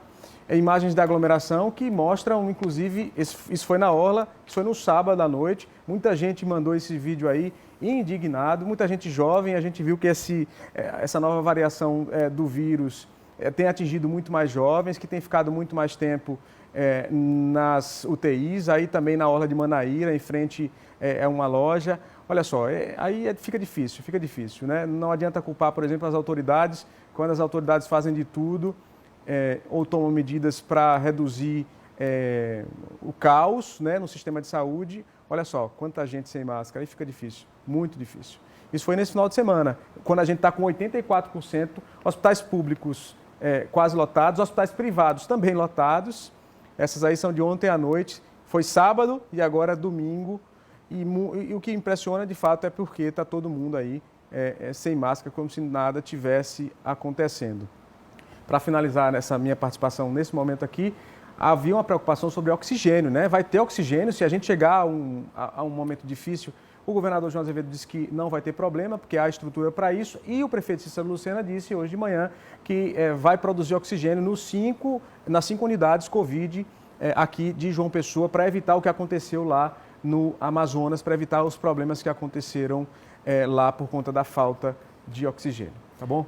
Imagens da aglomeração que mostram, inclusive, isso foi na Orla, isso foi no sábado à noite, muita gente mandou esse vídeo aí indignado, muita gente jovem, a gente viu que essa nova variação do vírus tem atingido muito mais jovens, que tem ficado muito mais tempo nas UTIs, aí também na Orla de Manaíra, em frente a uma loja. Olha só, aí fica difícil, né? Não adianta culpar, por exemplo, as autoridades, quando as autoridades fazem de tudo, ou tomam medidas para reduzir o caos, né, no sistema de saúde. Olha só, quanta gente sem máscara, aí fica difícil, muito difícil. Isso foi nesse final de semana, quando a gente está com 84%, hospitais públicos quase lotados, hospitais privados também lotados. Essas aí são de ontem à noite, foi sábado e agora domingo. E o que impressiona, de fato, é porque está todo mundo aí sem máscara, como se nada tivesse acontecendo. Para finalizar nessa minha participação nesse momento aqui, havia uma preocupação sobre oxigênio, né? Vai ter oxigênio se a gente chegar a um momento difícil. O governador João Azevedo disse que não vai ter problema, porque há estrutura para isso. E o prefeito Cícero Lucena disse hoje de manhã que vai produzir oxigênio nas 5 unidades Covid aqui de João Pessoa, para evitar o que aconteceu lá no Amazonas, para evitar os problemas que aconteceram lá por conta da falta de oxigênio. Tá bom?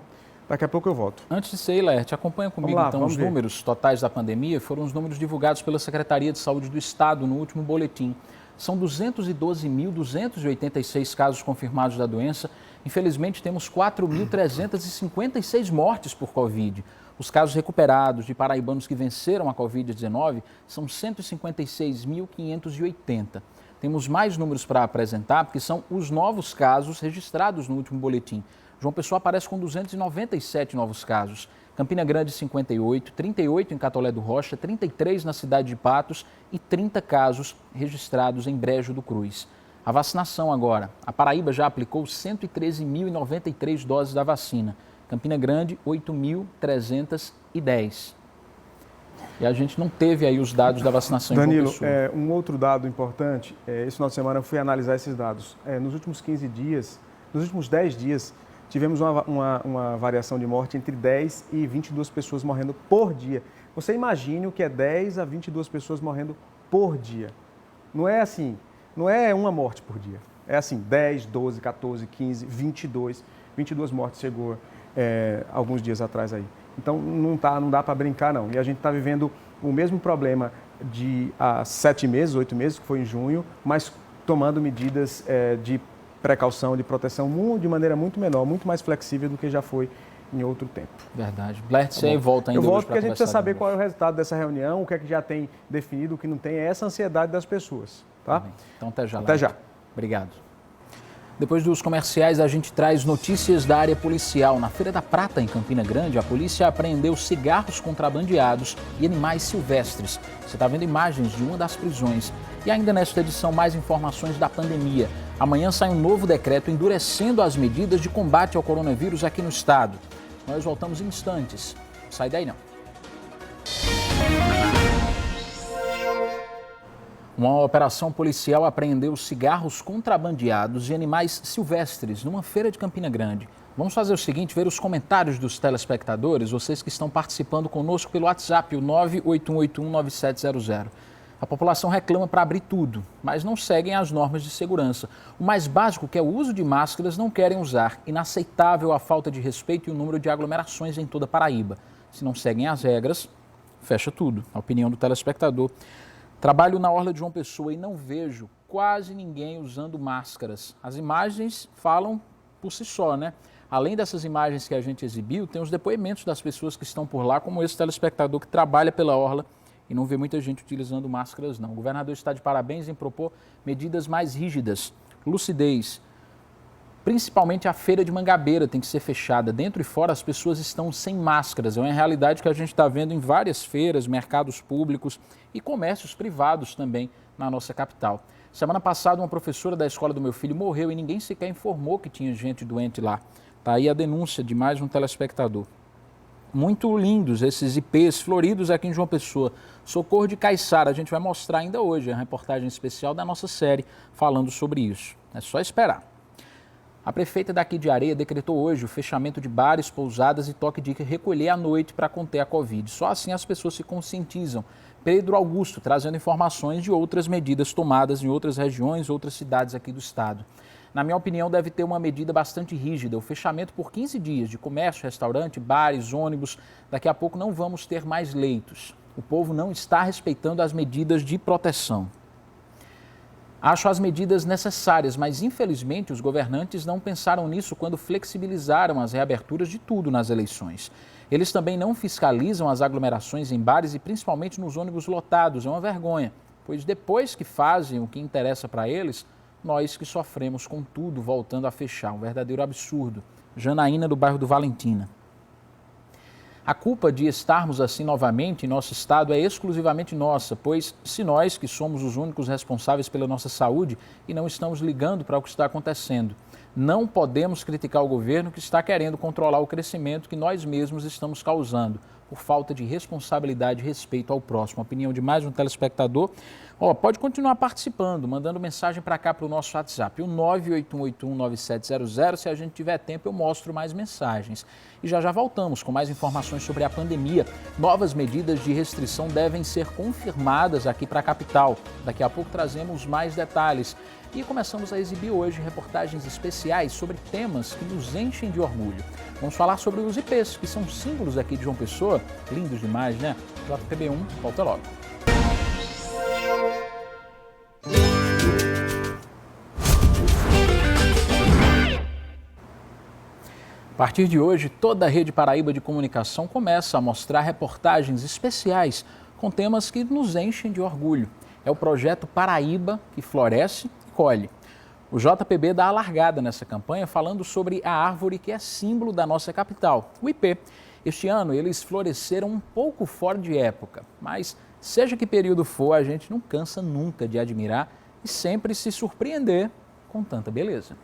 Daqui a pouco eu volto. Antes de ser, Laerte, acompanha comigo então os números totais da pandemia. Foram os números divulgados pela Secretaria de Saúde do Estado no último boletim. São 212.286 casos confirmados da doença. Infelizmente, temos 4.356 mortes por Covid. Os casos recuperados de paraibanos que venceram a Covid-19 são 156.580. Temos mais números para apresentar, porque são os novos casos registrados no último boletim. João Pessoa aparece com 297 novos casos. Campina Grande, 58, 38 em Catolé do Rocha, 33 na cidade de Patos e 30 casos registrados em Brejo do Cruz. A vacinação agora. A Paraíba já aplicou 113.093 doses da vacina. Campina Grande, 8.310. E a gente não teve aí os dados da vacinação em João Pessoa. Danilo, um outro dado importante, esse final de semana eu fui analisar esses dados. Nos últimos 15 dias, nos últimos 10 dias, tivemos uma variação de morte entre 10 e 22 pessoas morrendo por dia. Você imagine o que é 10 a 22 pessoas morrendo por dia. Não é assim, não é uma morte por dia. É assim, 10, 12, 14, 15, 22 mortes chegou alguns dias atrás aí. Então não dá para brincar não. E a gente está vivendo o mesmo problema de há 7 meses, 8 meses, que foi em junho, mas tomando medidas de precaução, de proteção de maneira muito menor, muito mais flexível do que já foi em outro tempo. Verdade. Laerte, você aí volta ainda. Eu volto porque a gente precisa saber qual é o resultado dessa reunião, o que é que já tem definido, o que não tem, é essa ansiedade das pessoas. Tá? Então até já. Até já. Obrigado. Depois dos comerciais, a gente traz notícias da área policial. Na Feira da Prata, em Campina Grande, a polícia apreendeu cigarros contrabandeados e animais silvestres. Você está vendo imagens de uma das prisões. E ainda nesta edição, mais informações da pandemia. Amanhã sai um novo decreto endurecendo as medidas de combate ao coronavírus aqui no estado. Nós voltamos em instantes. Sai daí não. Uma operação policial apreendeu cigarros contrabandeados e animais silvestres numa feira de Campina Grande. Vamos fazer o seguinte, ver os comentários dos telespectadores, vocês que estão participando conosco pelo WhatsApp, o 981819700. A população reclama para abrir tudo, mas não seguem as normas de segurança. O mais básico, que é o uso de máscaras, não querem usar. Inaceitável a falta de respeito e o número de aglomerações em toda a Paraíba. Se não seguem as regras, fecha tudo. A opinião do telespectador. Trabalho na orla de João Pessoa e não vejo quase ninguém usando máscaras. As imagens falam por si só, né? Além dessas imagens que a gente exibiu, tem os depoimentos das pessoas que estão por lá, como esse telespectador que trabalha pela orla e não vê muita gente utilizando máscaras, não. O governador está de parabéns em propor medidas mais rígidas, lucidez. Principalmente a feira de Mangabeira tem que ser fechada. Dentro e fora as pessoas estão sem máscaras. É uma realidade que a gente está vendo em várias feiras, mercados públicos e comércios privados também na nossa capital. Semana passada uma professora da escola do meu filho morreu e ninguém sequer informou que tinha gente doente lá. Está aí a denúncia de mais um telespectador. Muito lindos esses ipês floridos aqui em João Pessoa. Socorro de Caiçara, a gente vai mostrar ainda hoje a reportagem especial da nossa série falando sobre isso. É só esperar. A prefeita daqui de Areia decretou hoje o fechamento de bares, pousadas e toque de recolher à noite para conter a Covid. Só assim as pessoas se conscientizam. Pedro Augusto trazendo informações de outras medidas tomadas em outras regiões, outras cidades aqui do estado. Na minha opinião, deve ter uma medida bastante rígida, o fechamento por 15 dias de comércio, restaurante, bares, ônibus. Daqui a pouco não vamos ter mais leitos. O povo não está respeitando as medidas de proteção. Acho as medidas necessárias, mas infelizmente os governantes não pensaram nisso quando flexibilizaram as reaberturas de tudo nas eleições. Eles também não fiscalizam as aglomerações em bares e principalmente nos ônibus lotados. É uma vergonha, pois depois que fazem o que interessa para eles, nós que sofremos com tudo voltando a fechar. Um verdadeiro absurdo. Janaína, do bairro do Valentina. A culpa de estarmos assim novamente em nosso estado é exclusivamente nossa, pois se nós, que somos os únicos responsáveis pela nossa saúde e não estamos ligando para o que está acontecendo, não podemos criticar o governo que está querendo controlar o crescimento que nós mesmos estamos causando, por falta de responsabilidade e respeito ao próximo. A opinião de mais um telespectador. Pode continuar participando, mandando mensagem para cá para o nosso WhatsApp, o 981819700. Se a gente tiver tempo, eu mostro mais mensagens. E já voltamos com mais informações sobre a pandemia. Novas medidas de restrição devem ser confirmadas aqui para a capital. Daqui a pouco trazemos mais detalhes. E começamos a exibir hoje reportagens especiais sobre temas que nos enchem de orgulho. Vamos falar sobre os ipês, que são símbolos aqui de João Pessoa. Lindos demais, né? JPB1, volta logo. A partir de hoje, toda a Rede Paraíba de Comunicação começa a mostrar reportagens especiais com temas que nos enchem de orgulho. É o projeto Paraíba que floresce e colhe. O JPB dá a largada nessa campanha falando sobre a árvore que é símbolo da nossa capital, o ipê. Este ano eles floresceram um pouco fora de época, mas seja que período for, a gente não cansa nunca de admirar e sempre se surpreender com tanta beleza.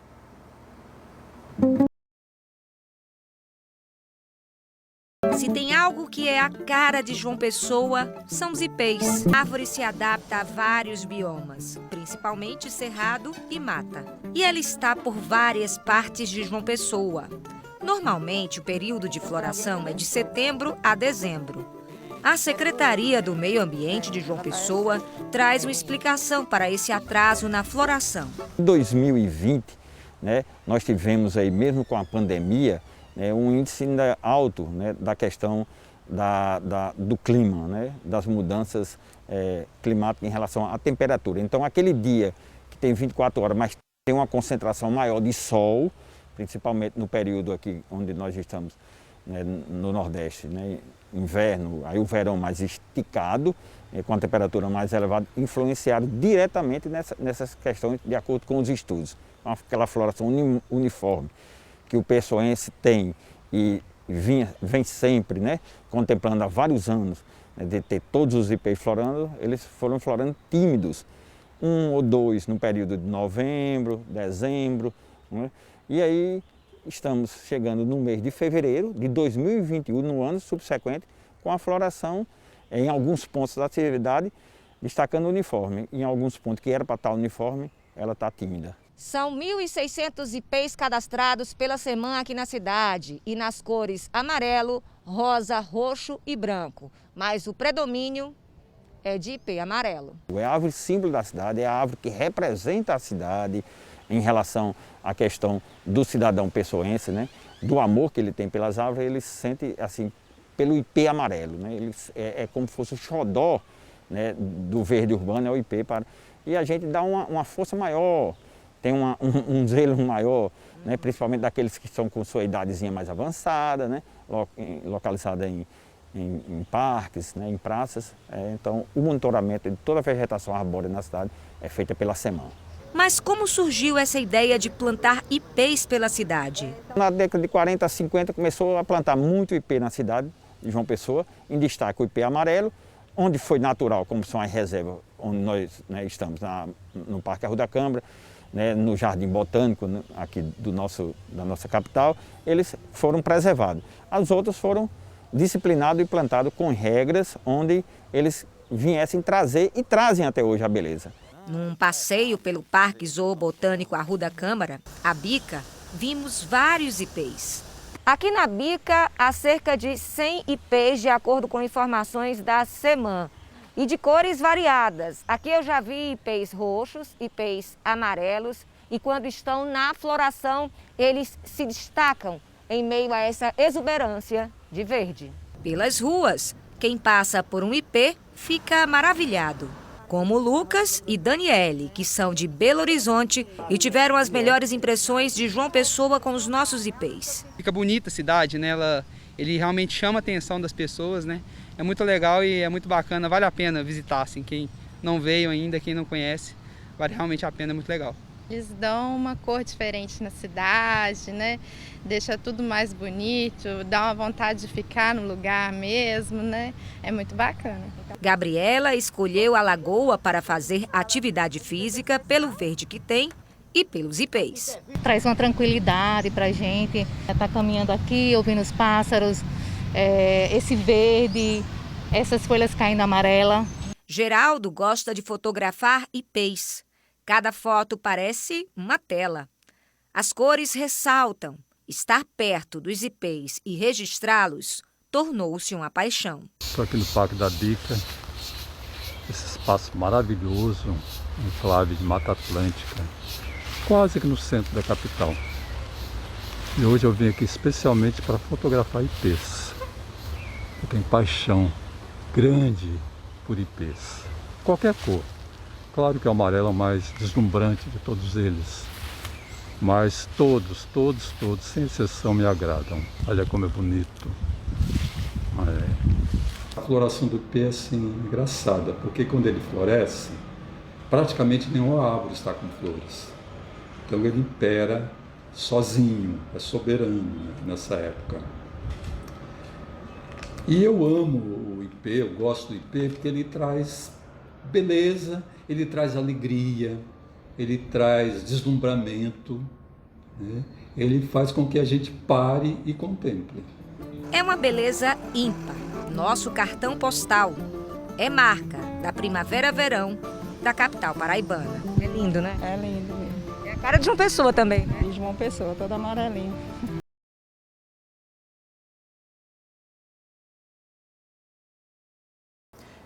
Se tem algo que é a cara de João Pessoa, são os ipês. A árvore se adapta a vários biomas, principalmente cerrado e mata. E ela está por várias partes de João Pessoa. Normalmente, o período de floração é de setembro a dezembro. A Secretaria do Meio Ambiente de João Pessoa traz uma explicação para esse atraso na floração. Em 2020, nós tivemos aí, mesmo com a pandemia, um índice ainda alto da questão do clima, das mudanças climáticas em relação à temperatura. Então, aquele dia que tem 24 horas, mas tem uma concentração maior de sol, principalmente no período aqui onde nós estamos, no Nordeste, inverno, aí o verão mais esticado, com a temperatura mais elevada, influenciado diretamente nessas questões de acordo com os estudos. aquela floração uniforme que o pessoense tem e vem sempre, né, contemplando há vários anos, né, de ter todos os ipês florando, eles foram florando tímidos, 1 ou 2 no período de novembro, dezembro, né, e aí estamos chegando no mês de fevereiro de 2021, no ano subsequente, com a floração em alguns pontos da atividade, destacando o uniforme. Em alguns pontos que era para estar uniforme, ela está tímida. São 1.600 ipês cadastrados pela SEMAN aqui na cidade e nas cores amarelo, rosa, roxo e branco. Mas o predomínio é de ipê amarelo. É a árvore símbolo da cidade, é a árvore que representa a cidade em relação à questão do cidadão pessoense, né? Do amor que ele tem pelas árvores, ele se sente assim, pelo ipê amarelo, né? Ele é como se fosse o xodó, né, do verde urbano, é o ipê. E a gente dá uma força maior, tem um zelo maior, né, principalmente daqueles que estão com sua idadezinha mais avançada, né, localizada em parques, né, em praças. Então, o monitoramento de toda a vegetação arbórea na cidade é feita pela SEMAN. Mas como surgiu essa ideia de plantar ipês pela cidade? Na década de 40, 50, começou a plantar muito ipê na cidade de João Pessoa, em destaque o ipê amarelo, onde foi natural, como são as reservas onde nós, né, estamos, no Parque Arruda Câmara, né, no Jardim Botânico, né, aqui da nossa capital, eles foram preservados. As outras foram disciplinados e plantados com regras onde eles viessem trazer e trazem até hoje a beleza. Num passeio pelo Parque Zoobotânico Arruda Câmara, a Bica, vimos vários ipês. Aqui na Bica, há cerca de 100 ipês, de acordo com informações da SEMAN, e de cores variadas. Aqui eu já vi ipês roxos, ipês amarelos, e quando estão na floração, eles se destacam em meio a essa exuberância de verde. Pelas ruas, quem passa por um ipê fica maravilhado, como Lucas e Daniele, que são de Belo Horizonte e tiveram as melhores impressões de João Pessoa com os nossos ipês. Fica bonita a cidade, né? Ele realmente chama a atenção das pessoas, né? É muito legal e é muito bacana, vale a pena visitar, assim, quem não veio ainda, quem não conhece, vale realmente a pena, é muito legal. Eles dão uma cor diferente na cidade, né? Deixa tudo mais bonito, dá uma vontade de ficar no lugar mesmo, né? É muito bacana. Gabriela escolheu a lagoa para fazer atividade física pelo verde que tem e pelos ipês. Traz uma tranquilidade para a gente, tá caminhando aqui, ouvindo os pássaros, esse verde, essas folhas caindo amarela. Geraldo gosta de fotografar ipês. Cada foto parece uma tela. As cores ressaltam. Estar perto dos ipês e registrá-los tornou-se uma paixão. Estou aqui no Parque da Bica, esse espaço maravilhoso, enclave de Mata Atlântica, quase que no centro da capital. E hoje eu vim aqui especialmente para fotografar ipês. Eu tenho paixão grande por ipês, qualquer cor. Claro que o amarelo é o mais deslumbrante de todos eles, mas todos, sem exceção, me agradam. Olha como é bonito. A floração do ipê é assim, engraçada, porque quando ele floresce, praticamente nenhuma árvore está com flores. Então ele impera sozinho, é soberano, né, nessa época. E eu amo o ipê, eu gosto do ipê porque ele traz beleza, ele traz alegria, ele traz deslumbramento, né? Ele faz com que a gente pare e contemple. É uma beleza ímpar, nosso cartão postal. É marca da primavera-verão da capital paraibana. É lindo, né? É lindo mesmo. É a cara de João Pessoa também, né? De João Pessoa, toda amarelinha.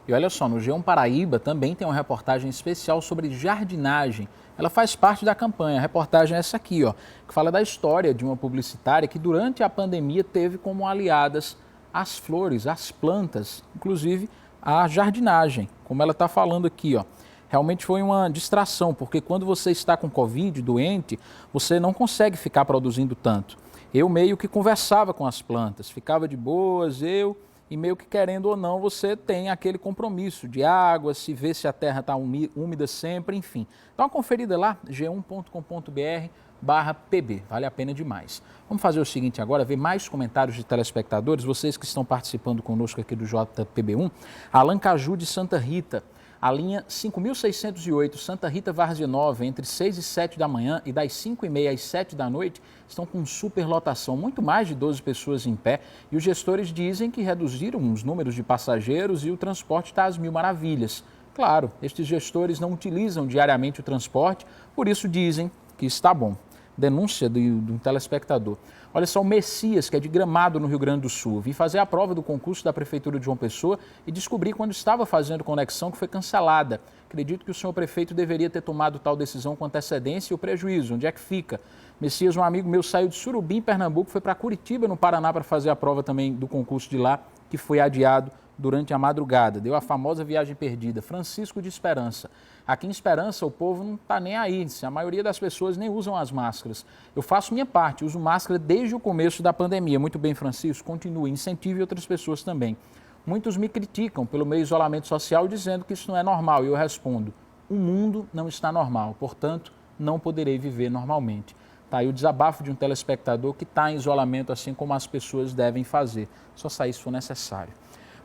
E olha só, no G1 Paraíba também tem uma reportagem especial sobre jardinagem. Ela faz parte da campanha. A reportagem é essa aqui, ó, que fala da história de uma publicitária que durante a pandemia teve como aliadas as flores, as plantas, inclusive a jardinagem, como ela está falando aqui, ó. Realmente foi uma distração, porque quando você está com Covid, doente, você não consegue ficar produzindo tanto. Eu meio que conversava com as plantas, ficava de boas, eu e meio que querendo ou não, você tem aquele compromisso de água, se vê se a terra está úmida sempre, enfim. Dá uma conferida lá, g1.com.br/pb, vale a pena demais. Vamos fazer o seguinte agora, ver mais comentários de telespectadores, vocês que estão participando conosco aqui do JPB1, Alan Caju de Santa Rita, a linha 5.608, Santa Rita Várzea Nova, entre 6 e 7 da manhã e das 5h30 às 7 da noite, estão com superlotação, muito mais de 12 pessoas em pé, e os gestores dizem que reduziram os números de passageiros e o transporte está às mil maravilhas. Claro, estes gestores não utilizam diariamente o transporte, por isso dizem que está bom. Denúncia de um telespectador. Olha só, o Messias, que é de Gramado, no Rio Grande do Sul. Vim fazer a prova do concurso da Prefeitura de João Pessoa e descobri quando estava fazendo conexão que foi cancelada. Acredito que o senhor prefeito deveria ter tomado tal decisão com antecedência e o prejuízo, onde é que fica? Messias, um amigo meu, saiu de Surubim, Pernambuco, foi para Curitiba, no Paraná, para fazer a prova também do concurso de lá, que foi adiado durante a madrugada. Deu a famosa viagem perdida. Francisco de Esperança. Aqui em Esperança o povo não está nem aí, a maioria das pessoas nem usam as máscaras. Eu faço minha parte, uso máscara desde o começo da pandemia. Muito bem, Francisco, continue, incentive outras pessoas também. Muitos me criticam pelo meu isolamento social dizendo que isso não é normal e eu respondo, o mundo não está normal, portanto não poderei viver normalmente. Tá aí o desabafo de um telespectador que está em isolamento assim como as pessoas devem fazer, só sair se for necessário.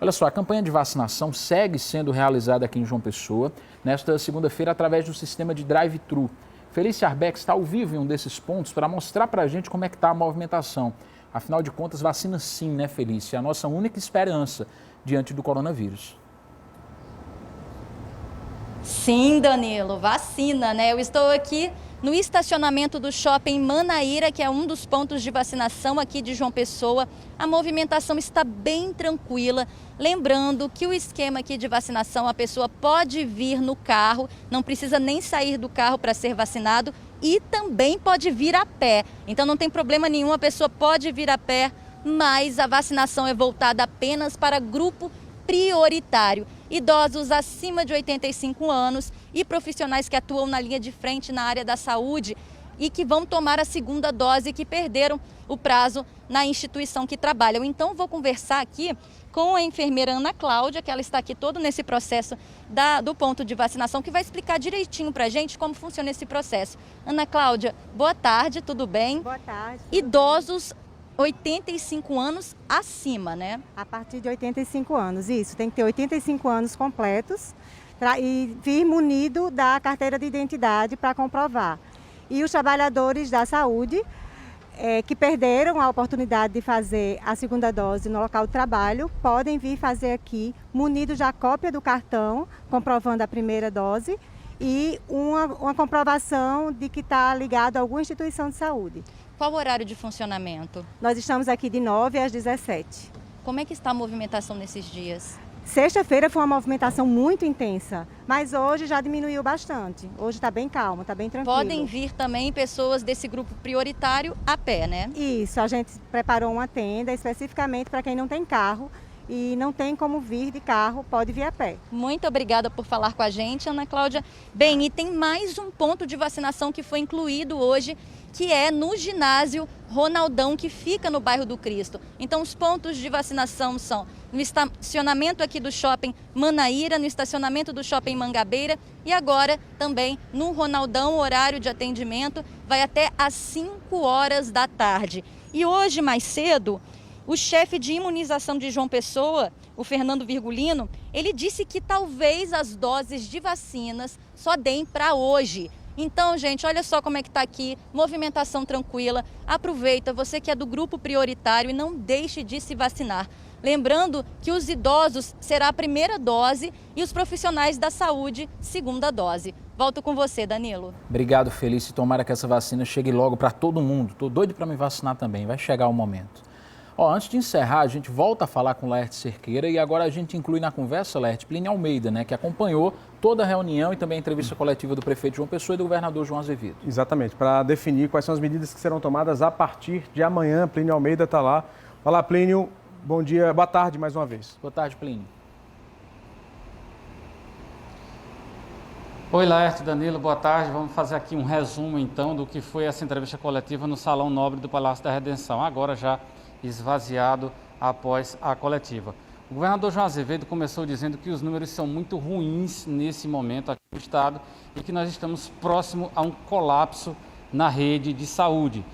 Olha só, a campanha de vacinação segue sendo realizada aqui em João Pessoa, nesta segunda-feira, através do sistema de drive-thru. Felícia Arbeck está ao vivo em um desses pontos para mostrar para a gente como é que está a movimentação. Afinal de contas, vacina sim, né, Felícia? É a nossa única esperança diante do coronavírus. Sim, Danilo, vacina, né? Eu estou aqui no estacionamento do Shopping Manaíra, que é um dos pontos de vacinação aqui de João Pessoa. A movimentação está bem tranquila. Lembrando que o esquema aqui de vacinação, a pessoa pode vir no carro, não precisa nem sair do carro para ser vacinado e também pode vir a pé. Então não tem problema nenhum, a pessoa pode vir a pé, mas a vacinação é voltada apenas para grupo prioritário. Idosos acima de 85 anos e profissionais que atuam na linha de frente na área da saúde e que vão tomar a segunda dose, que perderam o prazo na instituição que trabalham. Então, vou conversar aqui com a enfermeira Ana Cláudia, que ela está aqui todo nesse processo do ponto de vacinação, que vai explicar direitinho para a gente como funciona esse processo. Ana Cláudia, boa tarde, tudo bem? Boa tarde. Idosos 85 anos acima, né? A partir de 85 anos, isso. Tem que ter 85 anos completos e vir munido da carteira de identidade para comprovar. E os trabalhadores da saúde que perderam a oportunidade de fazer a segunda dose no local de trabalho podem vir fazer aqui munidos da cópia do cartão comprovando a primeira dose e uma comprovação de que está ligado a alguma instituição de saúde. Qual o horário de funcionamento? Nós estamos aqui de 9 às 17. Como é que está a movimentação nesses dias? Sexta-feira foi uma movimentação muito intensa, mas hoje já diminuiu bastante. Hoje está bem calmo, está bem tranquilo. Podem vir também pessoas desse grupo prioritário a pé, né? Isso, a gente preparou uma tenda especificamente para quem não tem carro e não tem como vir de carro, pode vir a pé. Muito obrigada por falar com a gente, Ana Cláudia. Bem, e tem mais um ponto de vacinação que foi incluído hoje, que é no ginásio Ronaldão, que fica no bairro do Cristo. Então, os pontos de vacinação são no estacionamento aqui do Shopping Manaíra, no estacionamento do Shopping Mangabeira e agora também no Ronaldão. O horário de atendimento vai até às 5 horas da tarde. E hoje, mais cedo, o chefe de imunização de João Pessoa, o Fernando Virgulino, ele disse que talvez as doses de vacinas só deem para hoje. Então, gente, olha só como é que está aqui, movimentação tranquila. Aproveita, você que é do grupo prioritário, e não deixe de se vacinar. Lembrando que os idosos será a primeira dose e os profissionais da saúde, segunda dose. Volto com você, Danilo. Obrigado, Felícia. Tomara que essa vacina chegue logo para todo mundo. Estou doido para me vacinar também, vai chegar o momento. Antes de encerrar, a gente volta a falar com Laerte Cerqueira e agora a gente inclui na conversa, Laerte, Plínio Almeida, né, que acompanhou toda a reunião e também a entrevista coletiva do prefeito João Pessoa e do governador João Azevedo. Exatamente, para definir quais são as medidas que serão tomadas a partir de amanhã. Plínio Almeida está lá. Olá, Plínio, bom dia, boa tarde mais uma vez. Boa tarde, Plínio. Oi, Laerte, Danilo, boa tarde. Vamos fazer aqui um resumo, então, do que foi essa entrevista coletiva no Salão Nobre do Palácio da Redenção, agora já esvaziado após a coletiva. O governador João Azevedo começou dizendo que os números são muito ruins nesse momento aqui no estado e que nós estamos próximo a um colapso na rede de saúde,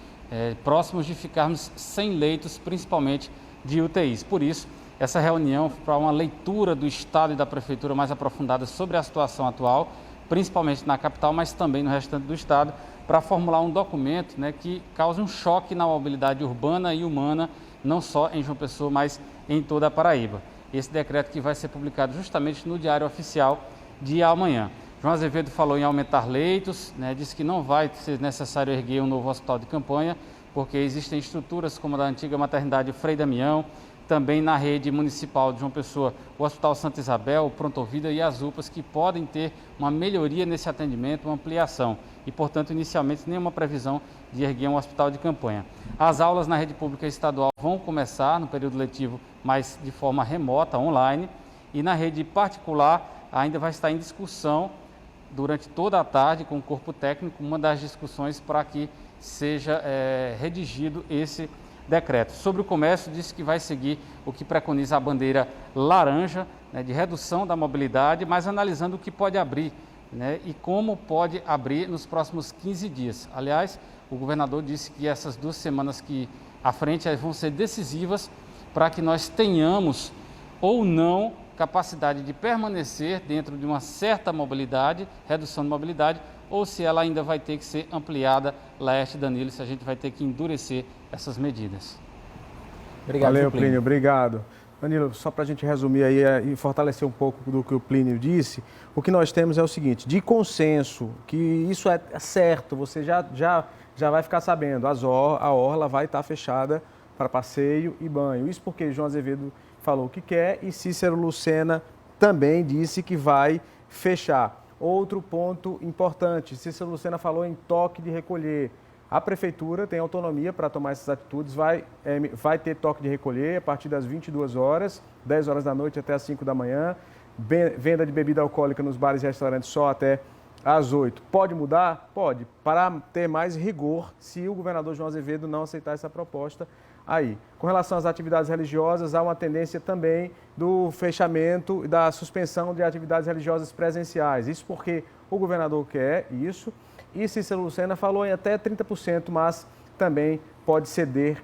próximos de ficarmos sem leitos, principalmente de UTIs. Por isso, essa reunião para uma leitura do estado e da prefeitura mais aprofundada sobre a situação atual, principalmente na capital, mas também no restante do estado, para formular um documento, né, que cause um choque na mobilidade urbana e humana, não só em João Pessoa, mas em toda a Paraíba. Esse decreto que vai ser publicado justamente no Diário Oficial de amanhã. João Azevedo falou em aumentar leitos, né, disse que não vai ser necessário erguer um novo hospital de campanha, porque existem estruturas como a da antiga maternidade Frei Damião, também na rede municipal de João Pessoa, o Hospital Santa Isabel, o Pronto Vida e as UPAs, que podem ter uma melhoria nesse atendimento, uma ampliação e, portanto, inicialmente nenhuma previsão de erguer um hospital de campanha. As aulas na rede pública estadual vão começar no período letivo, mas de forma remota, online, e na rede particular ainda vai estar em discussão durante toda a tarde com o corpo técnico, uma das discussões para que seja redigido esse decreto. Sobre o comércio, disse que vai seguir o que preconiza a bandeira laranja, né, de redução da mobilidade, mas analisando o que pode abrir, né, e como pode abrir nos próximos 15 dias. Aliás, o governador disse que essas 2 semanas que à frente vão ser decisivas para que nós tenhamos ou não capacidade de permanecer dentro de uma certa mobilidade, redução de mobilidade, ou se ela ainda vai ter que ser ampliada, Laerte, Danilo, se a gente vai ter que endurecer essas medidas. Obrigado, valeu, Plínio. Obrigado. Danilo, só para a gente resumir aí e fortalecer um pouco do que o Plínio disse, o que nós temos é o seguinte, de consenso, que isso é certo, você já vai ficar sabendo, a orla vai estar fechada para passeio e banho. Isso porque João Azevedo falou o que quer e Cícero Lucena também disse que vai fechar. Outro ponto importante, Cícero Lucena falou em toque de recolher. A prefeitura tem autonomia para tomar essas atitudes, vai ter toque de recolher a partir das 22 horas, 10 horas da noite até as 5 da manhã, venda de bebida alcoólica nos bares e restaurantes só até às 8. Pode mudar? Pode, para ter mais rigor se o governador João Azevedo não aceitar essa proposta aí. Com relação às atividades religiosas, há uma tendência também do fechamento e da suspensão de atividades religiosas presenciais. Isso porque o governador quer isso. E Cícero Lucena falou em até 30%, mas também pode ceder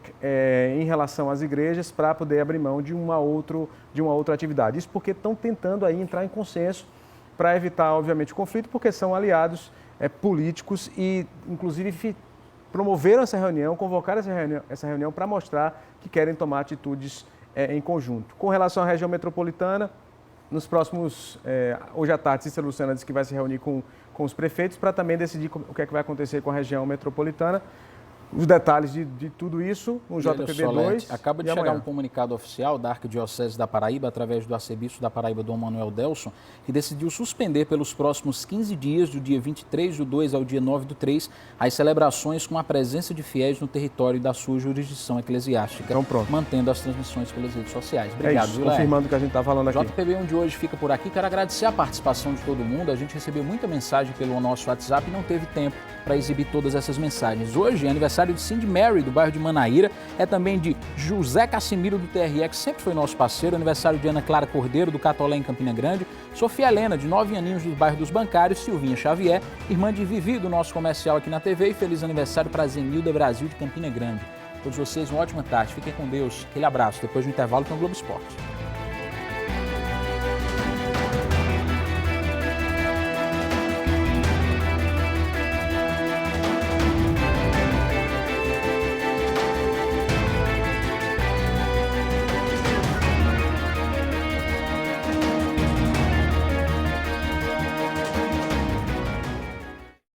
em relação às igrejas para poder abrir mão de uma outra atividade. Isso porque estão tentando aí entrar em consenso para evitar, obviamente, o conflito, porque são aliados políticos e, inclusive, promoveram essa reunião, convocaram essa reunião para mostrar que querem tomar atitudes em conjunto. Com relação à região metropolitana, nos próximos, hoje à tarde, Cícero Lucena disse que vai se reunir com os prefeitos para também decidir o que é que vai acontecer com a região metropolitana. Os detalhes de tudo isso, no JPB2. Acaba de chegar um comunicado oficial da Arquidiocese da Paraíba, através do arcebispo da Paraíba, Dom Manuel Delson, que decidiu suspender pelos próximos 15 dias, do dia 23/2 ao dia 9/3, as celebrações com a presença de fiéis no território da sua jurisdição eclesiástica, então, pronto, mantendo as transmissões pelas redes sociais. Obrigado, Viu, confirmando o que a gente está falando aqui. O JPB1 de hoje fica por aqui. Quero agradecer a participação de todo mundo. A gente recebeu muita mensagem pelo nosso WhatsApp e não teve tempo para exibir todas essas mensagens. Hoje é aniversário de Cindy Mary, do bairro de Manaíra, é também de José Cassimiro, do TRE, que sempre foi nosso parceiro, aniversário de Ana Clara Cordeiro, do Catolé, em Campina Grande, Sofia Helena, de 9 aninhos, do bairro dos Bancários, Silvinha Xavier, irmã de Vivi, do nosso comercial aqui na TV, e feliz aniversário para Zenilda Brasil, de Campina Grande. Todos vocês, uma ótima tarde, fiquem com Deus, aquele abraço, depois do intervalo com o Globo Esporte.